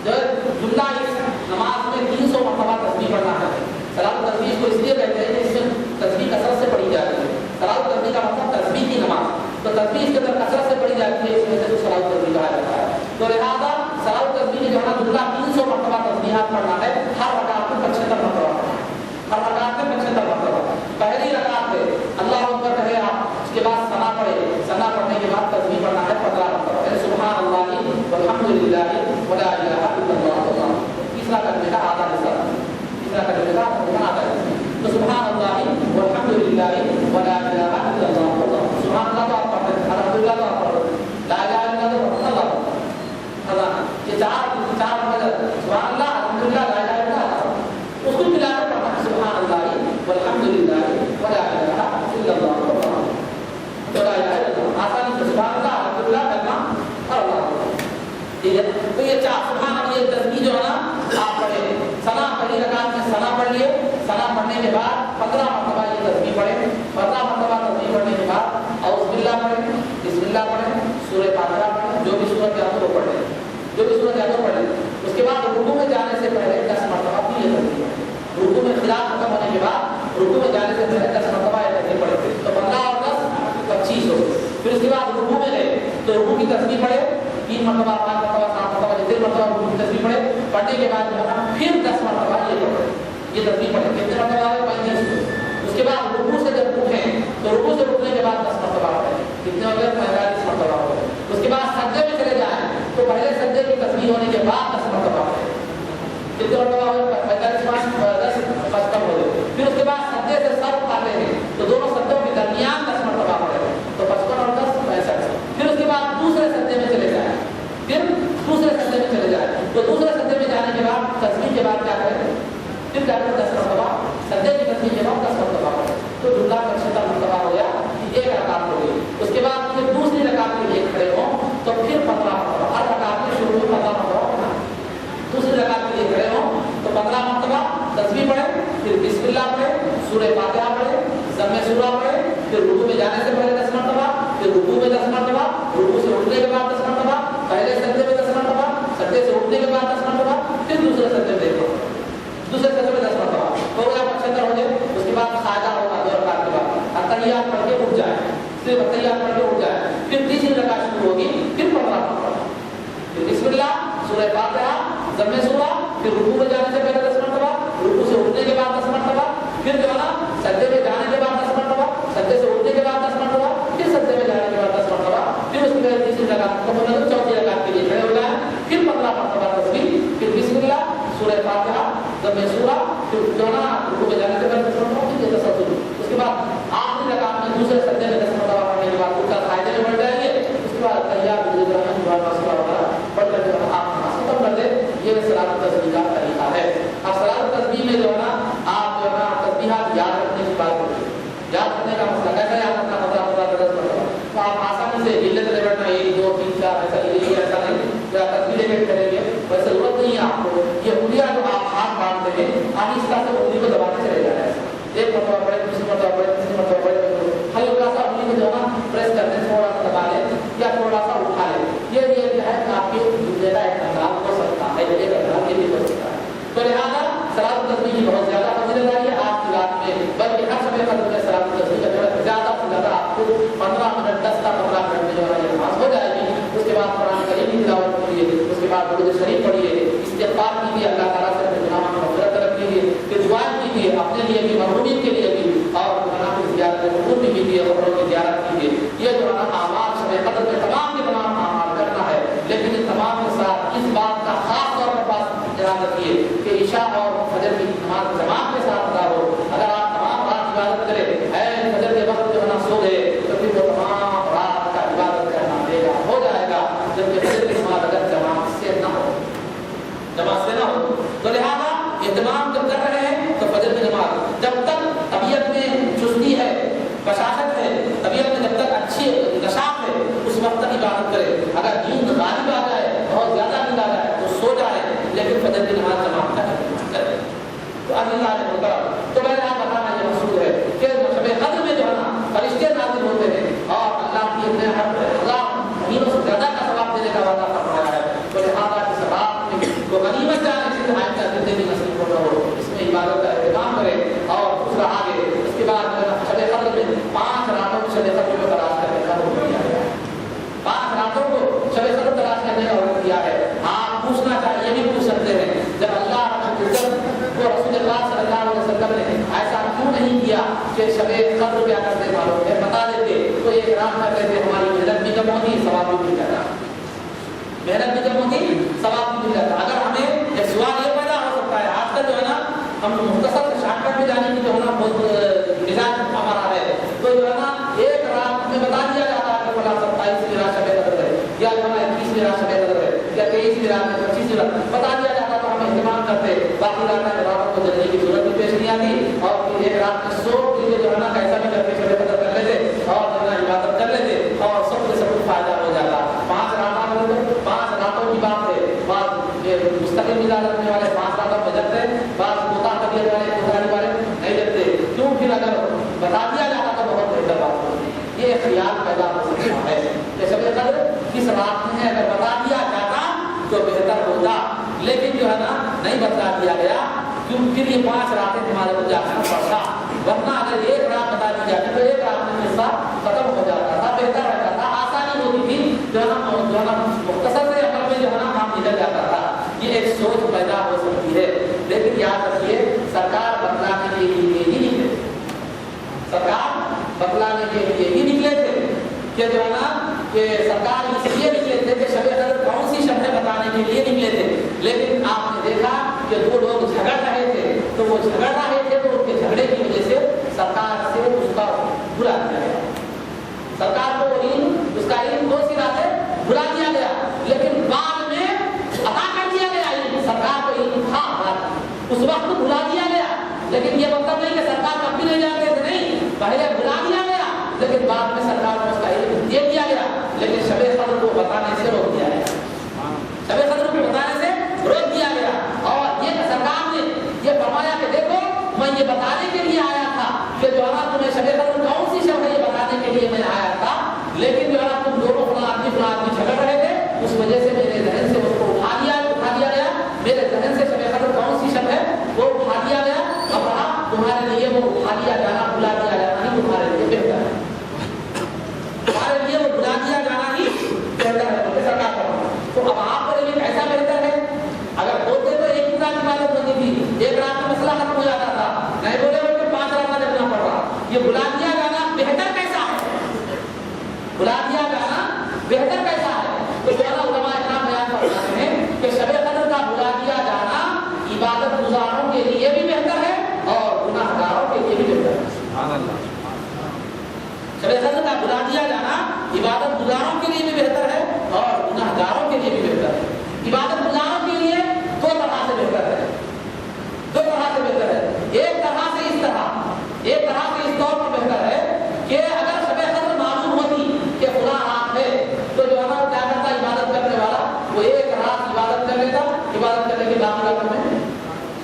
جو جملہ اس نماز میں 300 مرتبہ تسبیح پڑھنا ہے۔ صلاۃ التسبیح کو اس لیے کہتے ہیں کہ اس میں تسبیح کثرت سے پڑھی جاتی ہے۔ صلاۃ التسبیح کا مطلب تسبیح کی نماز، تو تسبیح اس کے اندر کثرت سے پڑھی جاتی ہے، اس میں سے صلاۃ التسبیح کہا جاتا ہے۔ تو لہٰذا صلاۃ التسبیح جو ہے نا جملہ 300 مرتبہ تسبیحات پڑھنا ہے، ہر رکعت میں 75 مرتبہ پڑھنا ہے، ہر رکعت میں 75 مرتبہ۔ پہلی رکعت ہے اللہ اکبر کہے آپ، اس کے بعد ثنا پڑھے، ثنا پڑھنے کے بعد تسبیح پڑھنا ہے 15 مرتبہ، سبحان اللہ والحمد للہ ولا الہ الا اللہ۔ تیسرا کرنے کا آدھا حصہ، تیسرا کرنے کا آدھا حصہ، تو سبحان اللہ والحمد للہ ولا الہ الا اللہ۔ سبحان اللہ تو آپ پڑھتے ہیں، الحمد للہ تو آپ پڑھتے ہیں، لا الہ الا اللہ اللہ پڑھتے ہیں۔ یہ چار سبحان اللہ، الحمد للہ، لا الہ الا اللہ، اس کو ملا کر پڑھنا ہے سبحان اللہ والحمد للہ ولا الہ الا اللہ۔ تو لا الہ الا اللہ آسانی سے سبحان اللہ، الحمد للہ کرنا اور اللہ ٹھیک ہے۔ تو یہ 4 سبحان اللہ یہ تسبیح جو ہے نا آپ پڑھیں۔ ثنا پہلی رکعت میں ثنا پڑھ لیے، ثنا پڑھنے کے بعد 15 مرتبہ رکوع میں جانے سے پہلے 10 مرتبہ یہ تسبیح پڑھے تو 15 اور 10 25 ہو گئے. پھر اس کے بعد رکوع میں گئے تو رکوع کی تسبیح پڑھے 3 مرتبہ 5 مرتبہ 7 مرتبہ جتنے مرتبہ رکوع کی تسبیح پڑھے. پڑھنے کے بعد جو ہے پھر 10 مرتبہ یہ پڑھے یہ تسبیح پڑھے. کتنے مرتبہ آئے 35. اس کے بعد رکوع سے جب اٹھیں تو رکوع سے اٹھنے کے بعد 10 مرتبہ پڑھے. کتنے ہو گئے 45 مرتبہ ہو گئے. اس کے بعد سجدے میں چلے جائیں تو پہلے سجدے کی تسبیح ہونے کے بعد 10 مرتبہ پڑھے. کتنے مرتبہ ہو گئے 45 10 55 ہو گئے. پھر اس کے بعد سجدے سے سر اٹھاتے ہیں تو دونوں سجدوں کے درمیان 10 مرتبہ پڑھے تو 55 اور 10 65. پھر اس کے بعد دوسرے سجدے میں چلے جائیں تو دوسرے سجدے میں جانے کے بعد تسبیح کے بعد کیا کریں پھر جا کر 10 مرتبہ سجدے کی تسبیح کے بعد 10 مرتبہ پڑھیں تو جملہ 76 مرتبہ ہو گیا. ایک رکعت ہو گئی. اس کے بعد پھر دوسری رکعت کے لیے کھڑے ہوں تو پھر 15 مرتبہ ہر رکعت میں شروع میں 15 مرتبہ پڑھنا. دوسری رکعت کے لیے کھڑے ہوں تو 15 مرتبہ تسبیح پڑھیں پھر بسم اللہ پڑھیں سورہ فاتحہ پڑھیں ضم سورہ پڑھیں پھر رکوع میں جانے سے پہلے 10 مرتبہ پھر رکوع میں 10 مرتبہ رکوع سے اٹھنے کے بعد 10 مرتبہ پہلے سجدے میں 10 مرتبہ سجدے سے اٹھنے کے بعد 10 مرتبہ پھر دوسرے سجدے میں 10 مرتبہ ہو گیا 75 ہو گئے. اس کے بعد سجدہ ہوگا 2 رکعت کے بعد اتحیات پڑھ کے اٹھ جائے صرف اتحیات پڑھ کے اٹھ جائے. پھر تیسری رکعت شروع ہوگی پھر 15 مرتبہ پھر بسم اللہ سورہ فاتحہ ضم سورہ پھر رکوع میں جانے سے پہلے 10 مرتبہ رکوع سے اٹھنے کے بعد 10 مرتبہ پھر جو ہے نا سجدے میں جانے کے بعد 10 مرتبہ سجدے سے اٹھنے کے بعد 10 مرتبہ پھر سجدے میں جانے کے بعد 10 مرتبہ پھر اس کے بعد تیسری رکعت کو مطلب چوتھی رکعت کے لیے کھڑے ہو جائیں پھر 15 مرتبہ تسبیح پھر بسم اللہ سورہ فاتحہ ضم سورہ پھر جو ہے نا رکوع میں جانے سے پہلے 10 مرتبہ پھر تشہد. اس کے بعد آخری رکعت میں دوسرے سجدے میں 10 مرتبہ پڑھنے کے بعد اوپر قاعدے میں بڑھ جائیں گے. اس کے بعد تحیات وغیرہ پڑھ کر جو آپ ختم کر دیں. یہ صلاۃ التسبیح کا طریقہ ہے. اب صلاۃ التسبیح میں جو ہے نا آپ جو ہے نا تسبیحات یاد رکھنے کی بات کرتے ہیں. یاد رکھنے کا مسئلہ کیسا یاد رکھنا 15 مرتبہ تو آپ آسانی سے ہلے چلے بیٹھنا 1 2 3 4 ایسا یہ ایسا نہیں یا تسبیح لے کے کریں گے ویسے ضرورت نہیں ہے آپ کو. یہ انگلیاں جو آپ ہاتھ باندھتے ہیں آہستہ سے انگلی کو دباتے چلے جانا ہے. ایک مرتبہ پڑھے دوسری مرتبہ پڑھے تیسری مرتبہ پڑھے ہلکا سا انگلی کو جو ہے نا پریس کرتے ہیں تھوڑا سا دبا لیں یا تھوڑا سا اٹھا لیں. یہ جو ہے آپ کے جملے کا ایک انداز ہو سکتا ہے ایک انداز یہ بھی ہو سکتا ہے. تو لہٰذا صلاۃ التسبیح کی بہت زیادہ فضیلت ہے آپ کی رات میں بلکہ ہر سمے قدر میں صلاۃ التسبیح کا جو ہے زیادہ سے زیادہ آپ کو 15 منٹ 10 تا 15 منٹ میں جو ہے یہ نماز ہو جائے گی. اس کے بعد قرآن کریم کی تلاوت کیجیے اس کے بعد درود شریف پڑھیے استغفار کیجیے اللہ تعالیٰ سے اپنے گناہوں کی مغفرت طلب کیجیے پھر دعا کیجیے اپنے لیے بھی محرومین کے لیے بھی اور گناہ کی زیارت قبول بھی کیجیے قبروں کی زیارت کیجیے. یہ جو ہے اعمال شب قدر میں تمام کے تمام اعمال کرنا ہے لیکن ان تمام کے ساتھ اس بات کا خاص طور پر بات یاد رکھیے کہ عشاء اور فجر کی نماز جماعت کے ساتھ ادا ہو. اگر آپ تمام رات عبادت کریں اے فجر کے وقت جو ہے نا سو گئے تو پھر وہ تمام رات کا عبادت کرنا بے گا ہو جائے گا جبکہ فجر کی نماز اگر جماعت سے نہ ہو تو لہٰذا اہتمام جب کر رہے ہیں تو فجر کی نماز جب تک طبیعت میں چستی ہے بشاشت ہے طبیعت میں جب تک اچھی نشاط ہے اس وقت تک عبادت کرے. اگر نیند غالب آ جائے بہت زیادہ نیند آ جائے تو سو جائے لیکن فجر کی نماز جماعت کا اہتمام کرے. تو اللہ نے ہوتا تو میں نے آپ بتانا یہ مقصود ہے کہ شب قدر میں جو ہے نا فرشتے نازل ہوتے ہیں اور اللہ کی اپنے ہر ہزار مہینوں سے زیادہ کا ثواب دینے کا وعدہ فرمایا ہے. تو لہٰذا اس ثواب میں کو غنیمت جانے سے آئندہ زندگی نصیب ہونا ہو اس میں عبادت کا اہتمام کرے. اور دوسرا آگے اس کے بعد شب قدر میں 5 راتوں کو شب قدر کو تلاش کرنے کا حکم دیا گیا ہے. 5 راتوں کو شب قدر تلاش کرنے کا حکم دیا ہے. آپ پوچھنا چاہیے بھی پوچھ سکتے ہیں جب اللہ کو رسول اللہ صلی اللہ علیہ وسلم نے ایسا کیوں نہیں کیا کہ شب قدر کیا کرتے معلوم ہے بتا دیتے تو ایک رات کر دیتے ہماری محنت بھی کم ہوتی ثواب بھی مل جاتا. محنت بھی کم ہوتی ثواب بھی مل جاتا. اگر ہمیں ایک سوال یہ پیدا ہو سکتا ہے آج کل جو ہے نا ہم مختصر سے شارٹ کٹ میں جانے کی جو ہے نا بہت مزاج ہمارا ہے تو جو ہے نا ایک رات میں بتا دیا جاتا ہے کہ فلاں 27 رات شب قدر ہے یا جو ہے 21 رات شب قدر ہے یا 23 رات 25 رات بتا دیا جاتا تو ہم اہتمام کرتے. باقی رات میں رات کو جلنے کی ضرورت بھی پیش نہیں آتی اور پھر ایک رات میں سو کے جو ہے نا کیسا بھی کر کے شب قدر کر لیتے اور جو ہے نا عبادت کر لیتے اور سب سے سب فائدہ ہو جاتا. 5 راتوں کی بات ہے. بعض مستقل مزاج رکھنے والے 5 راتوں میں جگتے بعض کوتا طبیعت والے کوتاہی والے نہیں جگتے. کیوں پھر اگر بتا دیا جاتا تو بہت بہتر بات ہوتی. یہ خیال پیدا ہو سکتا ہے کہ شب قدر کس رات میں ہے اگر بتا دیا جاتا تو بہتر ہوتا لیکن جو ہے نا نہیں بتا دیا گیا کیوں پھر یہ 5 راتیں ہمارے کو جانا پڑتا. ہمارے لیے ایک رات بتا دی جاتی تو ایک رات میں قصہ ختم ہو جاتا تھا، بہتر رہتا تھا، آسانی ہوتی تھی، جو ہے نا مختصر سے عمل میں جو ہے نا کام نکل جاتا تھا. یہ ایک سوچ پیدا ہو سکتی ہے، لیکن یاد رکھیے سرکار بتلانے کے لیے ہی نکلے، سرکار بتلانے کے لیے ہی نکلے تھے کہ جو ہے نا کہ سرکار اس لیے نکلے تھے کہ شب قدر کون سی شب ہے بتانے کے لیے نکلے تھے. لیکن آپ نے دیکھا کہ دو لوگ جھگڑ رہے تھے تو وہ جھگڑ رہے تھے تو ان کے جھگڑے کی وجہ سے سرکار سے اس کا بلا دیا گیا، سرکار کو اس کا علم دو سرا سے بلا دیا گیا، لیکن بعد میں عطا کر دیا گیا علم. سرکار کو علم تھا، اس وقت بلا دیا گیا، لیکن یہ مطلب نہیں کہ سرکار کب بھی نہیں جانتے تھے، نہیں، پہلے بلا دیا گیا لیکن بعد میں سرکار کو اس کا علم دے دیا گیا. لیکن شب قدر کو بتانے سے روک دیا گیا، شب قدر کو بتانے سے روک دیا گیا. اور یہ سرکار نے یہ فرمایا کہ دیکھو میں یہ بتانے کے لیے آیا تھا کہ جو ہے تمہیں شب قدر کون سی شب ہے یہ بتانے کے لیے میں آیا تھا، لیکن جو ہے تم دونوں فلاں آدمی جھگڑ رہے تھے، اس وجہ سے میرے ذہن سے اس کو اٹھا دیا گیا، میرے ذہن سے شب قدر کون سی شب ہے وہ اٹھا دیا گیا. اب تمہارے لیے وہ اٹھا دیا جانا، بلا دیا جانا ہی تمہارے لیے بہتر ہے، تمہارے لیے وہ بلا دیا جانا ہی بہتر ہے سرکار کا. تو اب آپ کے لیے ایسا بہتر ہے، اگر ہوتے تو ایک ہی رات عبادت ہوتی تھی، ایک رات میں مسئلہ ختم ہو جاتا تھا، نہیں بولے کہ 5 رات کا جگنا پڑ رہا. یہ بلا دیا جانا بہتر کیسا ہے، بلا دیا جانا بہتر کیسا ہے؟ تو جو ہے نا علماء اکرام بیان فرماتے ہیں کہ شب قدر کا بلا دیا جانا عبادت گزاروں کے لیے بھی بہتر ہے اور گناہ گاروں کے لیے بھی بہتر ہے. سبحان اللہ. شب قدر کا بلا دیا جانا عبادت گزاروں کے لیے بھی بہتر ہے اور گناہ گاروں کے لیے بھی بہتر ہے. عبادت گزاروں کے لیے دو طرح سے بہتر ہے، دو طرح سے بہتر ہے. ایک طرح سے اس طور پر بہتر ہے کہ اگر شب قدر معلوم ہوتی کہ خدا رات ہے تو جو ہے نا کیا کرتا عبادت کرنے والا وہ ایک رات عبادت کر لیتا، عبادت کرنے کے باقی راتوں میں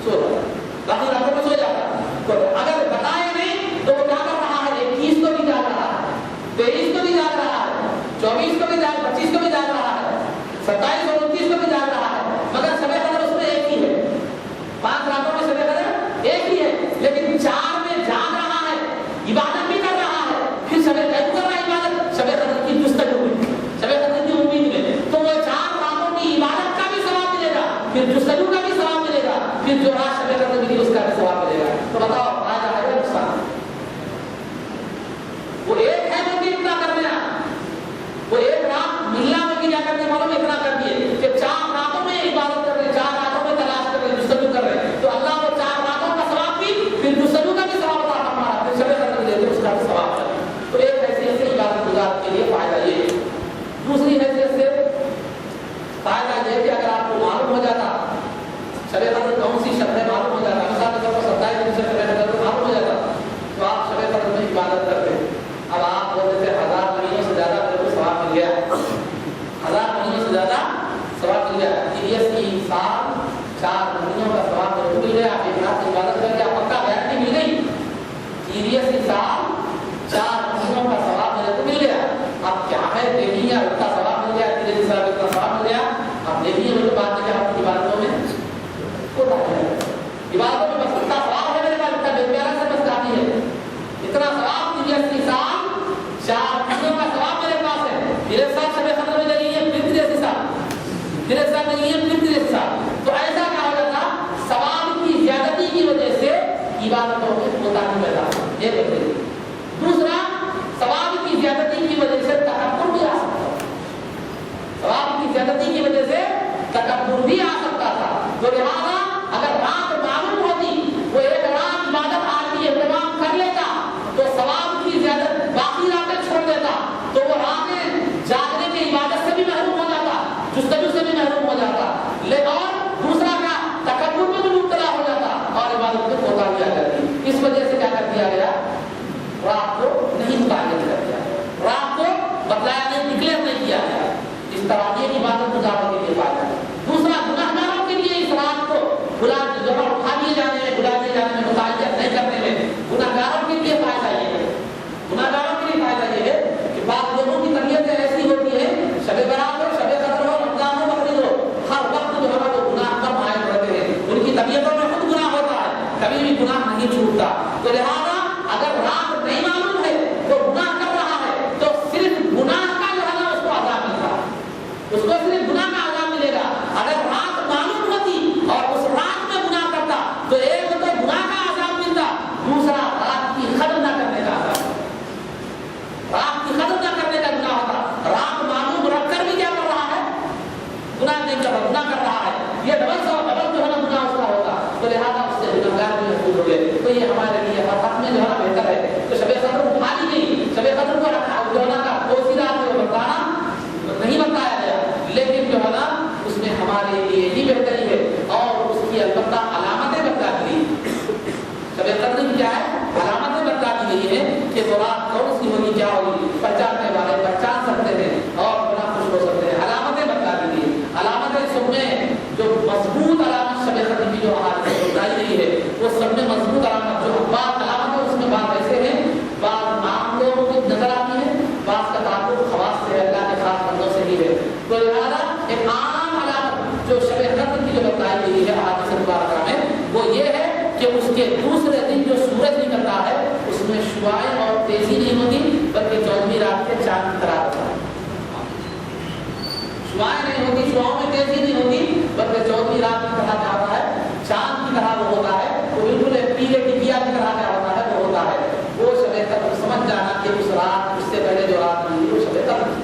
سو جاتا، باقی راتوں میں سو جاتا. تو اگر بتائے نہیں تو وہ کیا کر رہا ہے، 21 کو بھی جاگ رہا ہے، 23 کو بھی جاگ رہا ہے، 24 کو بھی جاگ، 25 کو بھی جاگ رہا ہے، 27 اور 29 کو بھی جاگ رہا ہے، مگر شب قدر اس میں ایک ہی ہے. 5 راتوں میں شب قدر ایک ہی ہے، لیکن 4 میں جاگ رہا ہے، عبادت بھی کر رہا ہے، پھر شب قدر کر رہا ہے عبادت شب قدر کی جستجو میں، شب قدر کی امید میں. تو وہ 4 راتوں کی عبادت کا بھی ثواب ملے گا، پھر جستجو کا بھی ثواب ملے گا، پھر جو رات شب قدر ملی اس کا بھی ثواب ملے گا. تو بتاؤ فائدہ ہے یا نقصان؟ وہ ایک ہے جو کہ اتنا کر دیا، وہ ایک رات ملنا میں کیا کرنے والوں نے اتنا کر دیے کہ 4 راتوں میں عبادت کر رہے، 4 راتوں میں تلاش کر رہے، جستجو کر رہے. تو اللہ وہ 4 راتوں کا ثواب بھی، پھر جستجو کا بھی ثواب عطا فرما رہا ہے، پھر شب قدر دیتے اس کا بھی ثواب ہے. تو ایک حیثیت سے عبادت گزار کے لیے فائدہ یہ ہے. دوسری حیثیت سے فائدہ یہ کہ اگر آپ کو معلوم ہو جاتا شب قدر کون سی شب ہے معلوم ہو جاتا، مثال کے طور پر 27 سے شب قدر معلوم ہو جاتا تو آپ شب قدر میں عبادت کرتے. اب آپ بولتے تھے 1000 مہینوں سے زیادہ میرے کو ثواب مل گیا، 1000 مہینوں سے زیادہ ثواب مل گیا. یہ سال 4 مہینوں کا ثواب میرے کو مل گیا، آپ ایک رات عبادت کر کے آپ پکا گارنٹی مل گئی. یہ سال 4 مہینوں کا ثواب میرے کو مل گیا. اب کیا ہے دیکھیے اتنا ثواب مل گیا، تیرے سال اتنا ثواب مل گیا. اب دیکھیے میرے بات ہے کہ آپ کی عبادتوں میں کوتا ہے، عبادتوں میں بس اتنا ثواب ہے میرے پاس، اتنا بے پیارا سے بس کافی ہے، اتنا ثواب. 80 سال 4 مہینوں کا ثواب میرے پاس ہے. میرے ساتھ شب قدر میں لگی ہے پھر 83 سال، میرے ساتھ لگی ہے پھر 83 سال. تو ایسا کیا ہو جاتا ثواب کی زیادتی کی وجہ سے عبادتوں میں کوتاہی پیدا ہوتی ہے. دوسرا ثواب کی زیادتی کی وجہ سے تکبر بھی آ سکتا ہے، ثواب کی زیادتی کی وجہ سے تکبر بھی آ سکتا تھا. تو لہٰذا اگر رات معلوم ہوتی وہ ایک رات عبادت آدمی اہتمام کر لیتا تو ثواب کی زیادت باقی راتیں چھوڑ دیتا تو وہ راتیں جاگنے کی عبادت سے بھی محروم ہو جاتا، جستجو سے بھی محروم ہو جاتا. اور دوسرا کیا تکبر میں بھی مبتلا ہو جاتا اور عبادت میں کوتاہی آ جاتی. اس وجہ سے کیا کر دیا گیا، رات کو نہیں متعین کر دیا، رات کو بتلایا نہیں، ڈکلیئر نہیں کیا گیا. اس طرح یہ عبادت گزارنے کے لیے فائدہ ہے. دوسرا گناہ گاروں کے لیے اس رات کو جگہ اٹھا دیے جانے میں، بلا دیے جانے میں، متعین نہیں کرنے میں گناہ گاروں کے لیے فائدہ یہ ہے. گناہ گاروں کے لیے فائدہ یہ ہے کہ بعض لوگوں کی طبیعتیں ایسی ہوتی ہیں، شب برات ہو، شب قدر ہو، رمضان ہو، بقرعید ہو، ہر وقت جو ہے وہ گناہ کم عائد رہتے ہیں، ان کی طبیعتوں میں خود گناہ ہوتا ہے، کبھی بھی گناہ نہیں چھوٹتا. تو لہٰذا اگر وہ رات کون سی ہوگی کیا ہوگی پہچاننے والے پہچان سکتے ہیں اور بنا خوش ہو سکتے ہیں. علامتیں بتا دیجیے. علامتیں سب میں جو مضبوط علامت شب قدر کی جو ہمارے سے بتائی گئی ہے وہ سب میں مضبوط علامت جو بعض علامتیں اس میں بعض ایسے ہیں بعض عام لوگوں کو نظر آتی ہیں بعض کا تعلق خواص سے اللہ کے خاص بندوں سے ہی ہے. تو لہٰذا ایک عام علامت جو شب قدر کی جو بتائی گئی ہے احادیث مبارکہ میں وہ یہ ہے کہ اس کے دوسرے دن جو سورج نکلتا ہے اس میں شعاعیں اور تیزی نہیں ہوتی بلکہ 14ویں رات کے چاند کی طرح ہوتا ہے. شعاعیں نہیں ہوتی, شعاعوں میں تیزی نہیں ہوتی بلکہ 14ویں رات کی طرح کیا ہوتا ہے چاند کی طرح وہ ہوتا ہے. وہ بالکل پیلے ٹکیا کی طرح کیا ہوتا ہے وہ ہوتا ہے. وہ شب قدر سمجھ جانا کہ اس رات اس سے پہلے جو رات ہوئی وہ شب قدر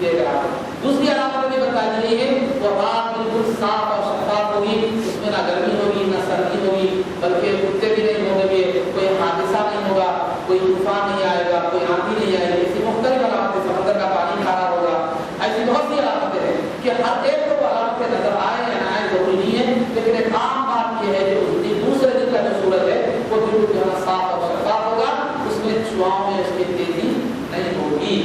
یہ رات. دوسری علامت بھی بتا دی گئی ہے وہ رات بالکل صاف اور شفاف ہوگی. اس میں نہ گرمی ہوگی نہ سردی ہوگی بلکہ کتے بھی نہیں ہوں گے, کوئی حادثہ نہیں ہوگا, کوئی طوفان نہیں آئے گا, کوئی آندھی نہیں آئے گی. ایسی مختلف علامتیں سمندر کا پانی کھارا ہوگا. ایسی بہت سی علامتیں ہیں کہ ہر ایک کو علامتیں نظر آئے یا نہ آئے ضروری نہیں ہے. لیکن ایک عام بات یہ ہے کہ اس دن دوسرے دن کا جو سورج ہے وہ بالکل جو ہے صاف اور شفاف ہوگا. اس میں شعاعوں میں اس کی تیزی نہیں ہوگی.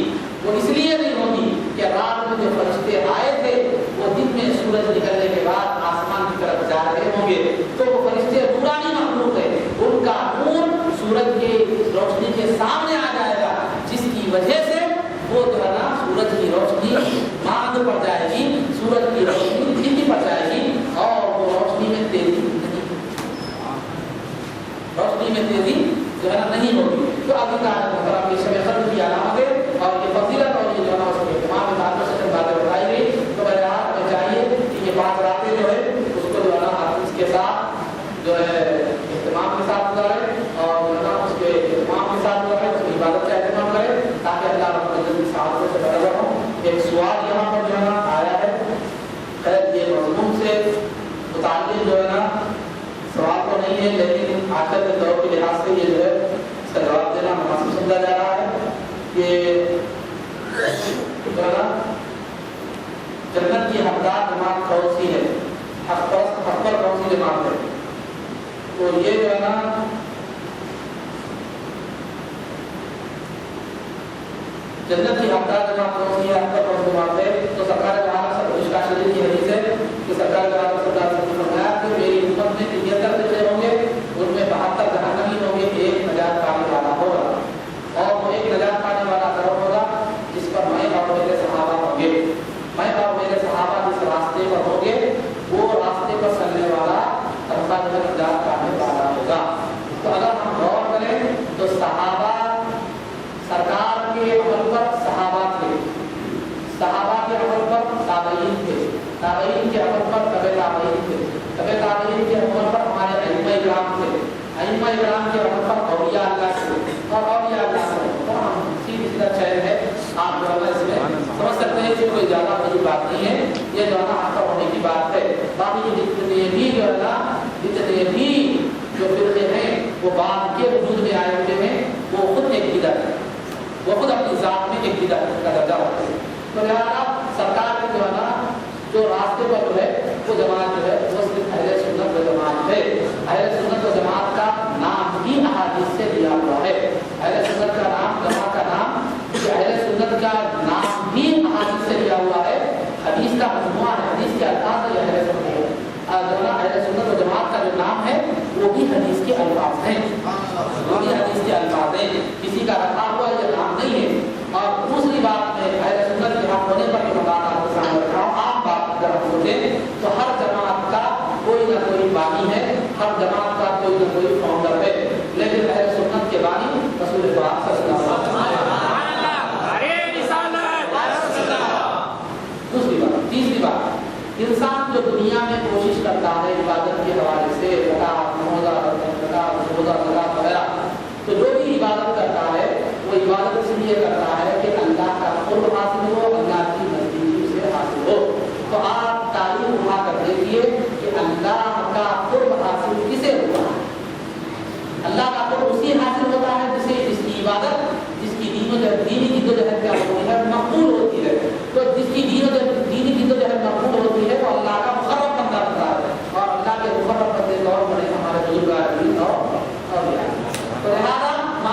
وہ اس لیے نہیں ہوگی کہ رات میں جو فرشتے آئے تھے وہ دن میں سورج نکلنے کے بعد آسمان کی طرف جا رہے ہوں گے تو وہ فرشتے نورانی مخلوق ہے. ان کا نور سورج کی روشنی کے سامنے آ جائے گا جس کی وجہ سے وہ جو ہے نا سورج کی روشنی ماند پڑ جائے گی, سورج کی روشنی دھیمی پڑ جائے گی اور وہ روشنی میں تیزی جو ہے نا نہیں ہوگی. تو ابھی کا محترم یہ شب قدر کی علامت ہے اور یہ فضیلت اور یہ جو ہے نا اس کے اہتمام میں تعلق سے باتیں بتائی گئی. تو بہرحال ہمیں چاہیے کہ یہ 5 راتیں جو ہے اس کو جو ہے نا اس کے ساتھ جو ہے اہتمام کے ساتھ گزارے اور جو ہے نا اس کے اہتمام کے ساتھ گزارے, اس کی عبادت کا اہتمام کرے تاکہ اللہ رب العزت کی سعادت سے برابر ہوں. ایک سوال یہاں پر جو ہے نا آیا ہے, خیر یہ مضمون سے متعلق جو ہے نا سوال تو نہیں ہے لیکن آخر کے دور کے لحاظ سے یہ جو ہے اس کا جواب دینا مناسب سمجھا جا رہا ہے کہ جنت کی حقدار جماعت کون سی ہے, حق پر کون سی جماعت ہے. تو یہ جو ہے نا جنت کی حقدار جماعت کون سی ہے, حق پر کون سی جماعت ہے. تو سرکار جہاں سب مشکا شریف کی حدیث ہے کہ سرکار جہاں صلی اللہ علیہ وسلم نے فرمایا کہ میری امت میں 73 فرقے ہوں گے, ان میں 72 جہنمی ہوں گے, ایک نجات پانے والا ہوگا اور وہ ایک نجات پانے والا ضرور ہوگا جس پر میں اور میرے صحابہ ہوں گے. میں اور میرے صحابہ جس راستے پر ہوں گے وہ راستے پر چلنے والا طبقہ جو نجات پانے والا ہوگا. تو اگر ہم غور کریں تو صحابہ سرکار کے عمل پر صحابہ تھے, صحابہ کے عمل پر تابعین تھے, تابعین کے عمل پر تبع تابعین تھے, تبع تابعین کے عمل پر ہمارے ائمہ کرام تھے, ائمہ کرام کے عمل پر اولیاء اللہ تھے اور اولیاء اللہ سے سیدھی سیدھا چین ہے. آپ جو ہے اس میں سمجھ سکتے ہیں کہ کوئی زیادہ بڑی بات نہیں ہے, یہ جو ہے نا حق ہونے کی بات ہے. باقی جتنے بھی جو ہے نا جتنے بھی جو فرقے ہیں وہ بعد کے وجود میں آئے ہوئے ہیں وہ خود ایک بدعت ہے, وہ خود اپنی ذات میں ایک بدعت کا درجہ ہوتے ہیں. تو لہٰذا سرکار کے جو ہے نا جو راستے پر جو ہے وہ جماعت جو ہے وہ صرف اہل سنت و جماعت ہے. اہل سنت و جماعت کا نام ہی احادیث سے لیا ہوا ہے. اہل سنت کا نام, جماعت کا نام, اہل سنت کا نام بھی احادیث سے لیا ہوا ہے. حدیث کا مجموعہ ہے, حدیث کے الفاظ ہے اہل سنت ہے. اہل سنت و جماعت کا جو نام ہے وہ بھی حدیث کے الفاظ ہیں, وہ بھی حدیث کے الفاظ ہیں, کسی کا رکھا ہوا یہ نام نہیں ہے. اور دوسری بات میں اہل سنت کے حق ہونے پر جو بات آپ کے سامنے رکھا ہوں, عام بات اگر ہم سوچیں تو ہر جماعت کا کوئی نہ کوئی بانی ہے, ہر جماعت کا کوئی نہ کوئی فاؤنڈر ہے, لیکن اہل سنت کے بانی رسول پاک صلی اللہ علیہ وسلم. دوسری بات, تیسری بات, انسان جو دنیا میں کوشش کرتا ہے عبادت کے حوالے سے زکات وغیرہ, تو جو بھی عبادت کرتا ہے وہ عبادت اس لیے کرتا ہے کہ اللہ کا قرب حاصل ہو, اللہ کی نزدیکی اسے حاصل ہو. تو آپ تاریخ اٹھا کر دیکھیے کہ اللہ کا قرب حاصل کسے ہوتا ہے. اللہ کا قرب اسی حاصل ہوتا ہے جس کی عبادت, جس کی دینی جدوجہد کیا ہوتی ہے مقبول ہوتی ہے. تو جس کی دینی جدوجہد مقبول ہوتی ہے وہ اللہ کا مقرب بندہ بنتا ہے, اور اللہ کے مقرب بندے طور پر ہمارے بزرگ اور لہٰذا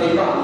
خلیفہ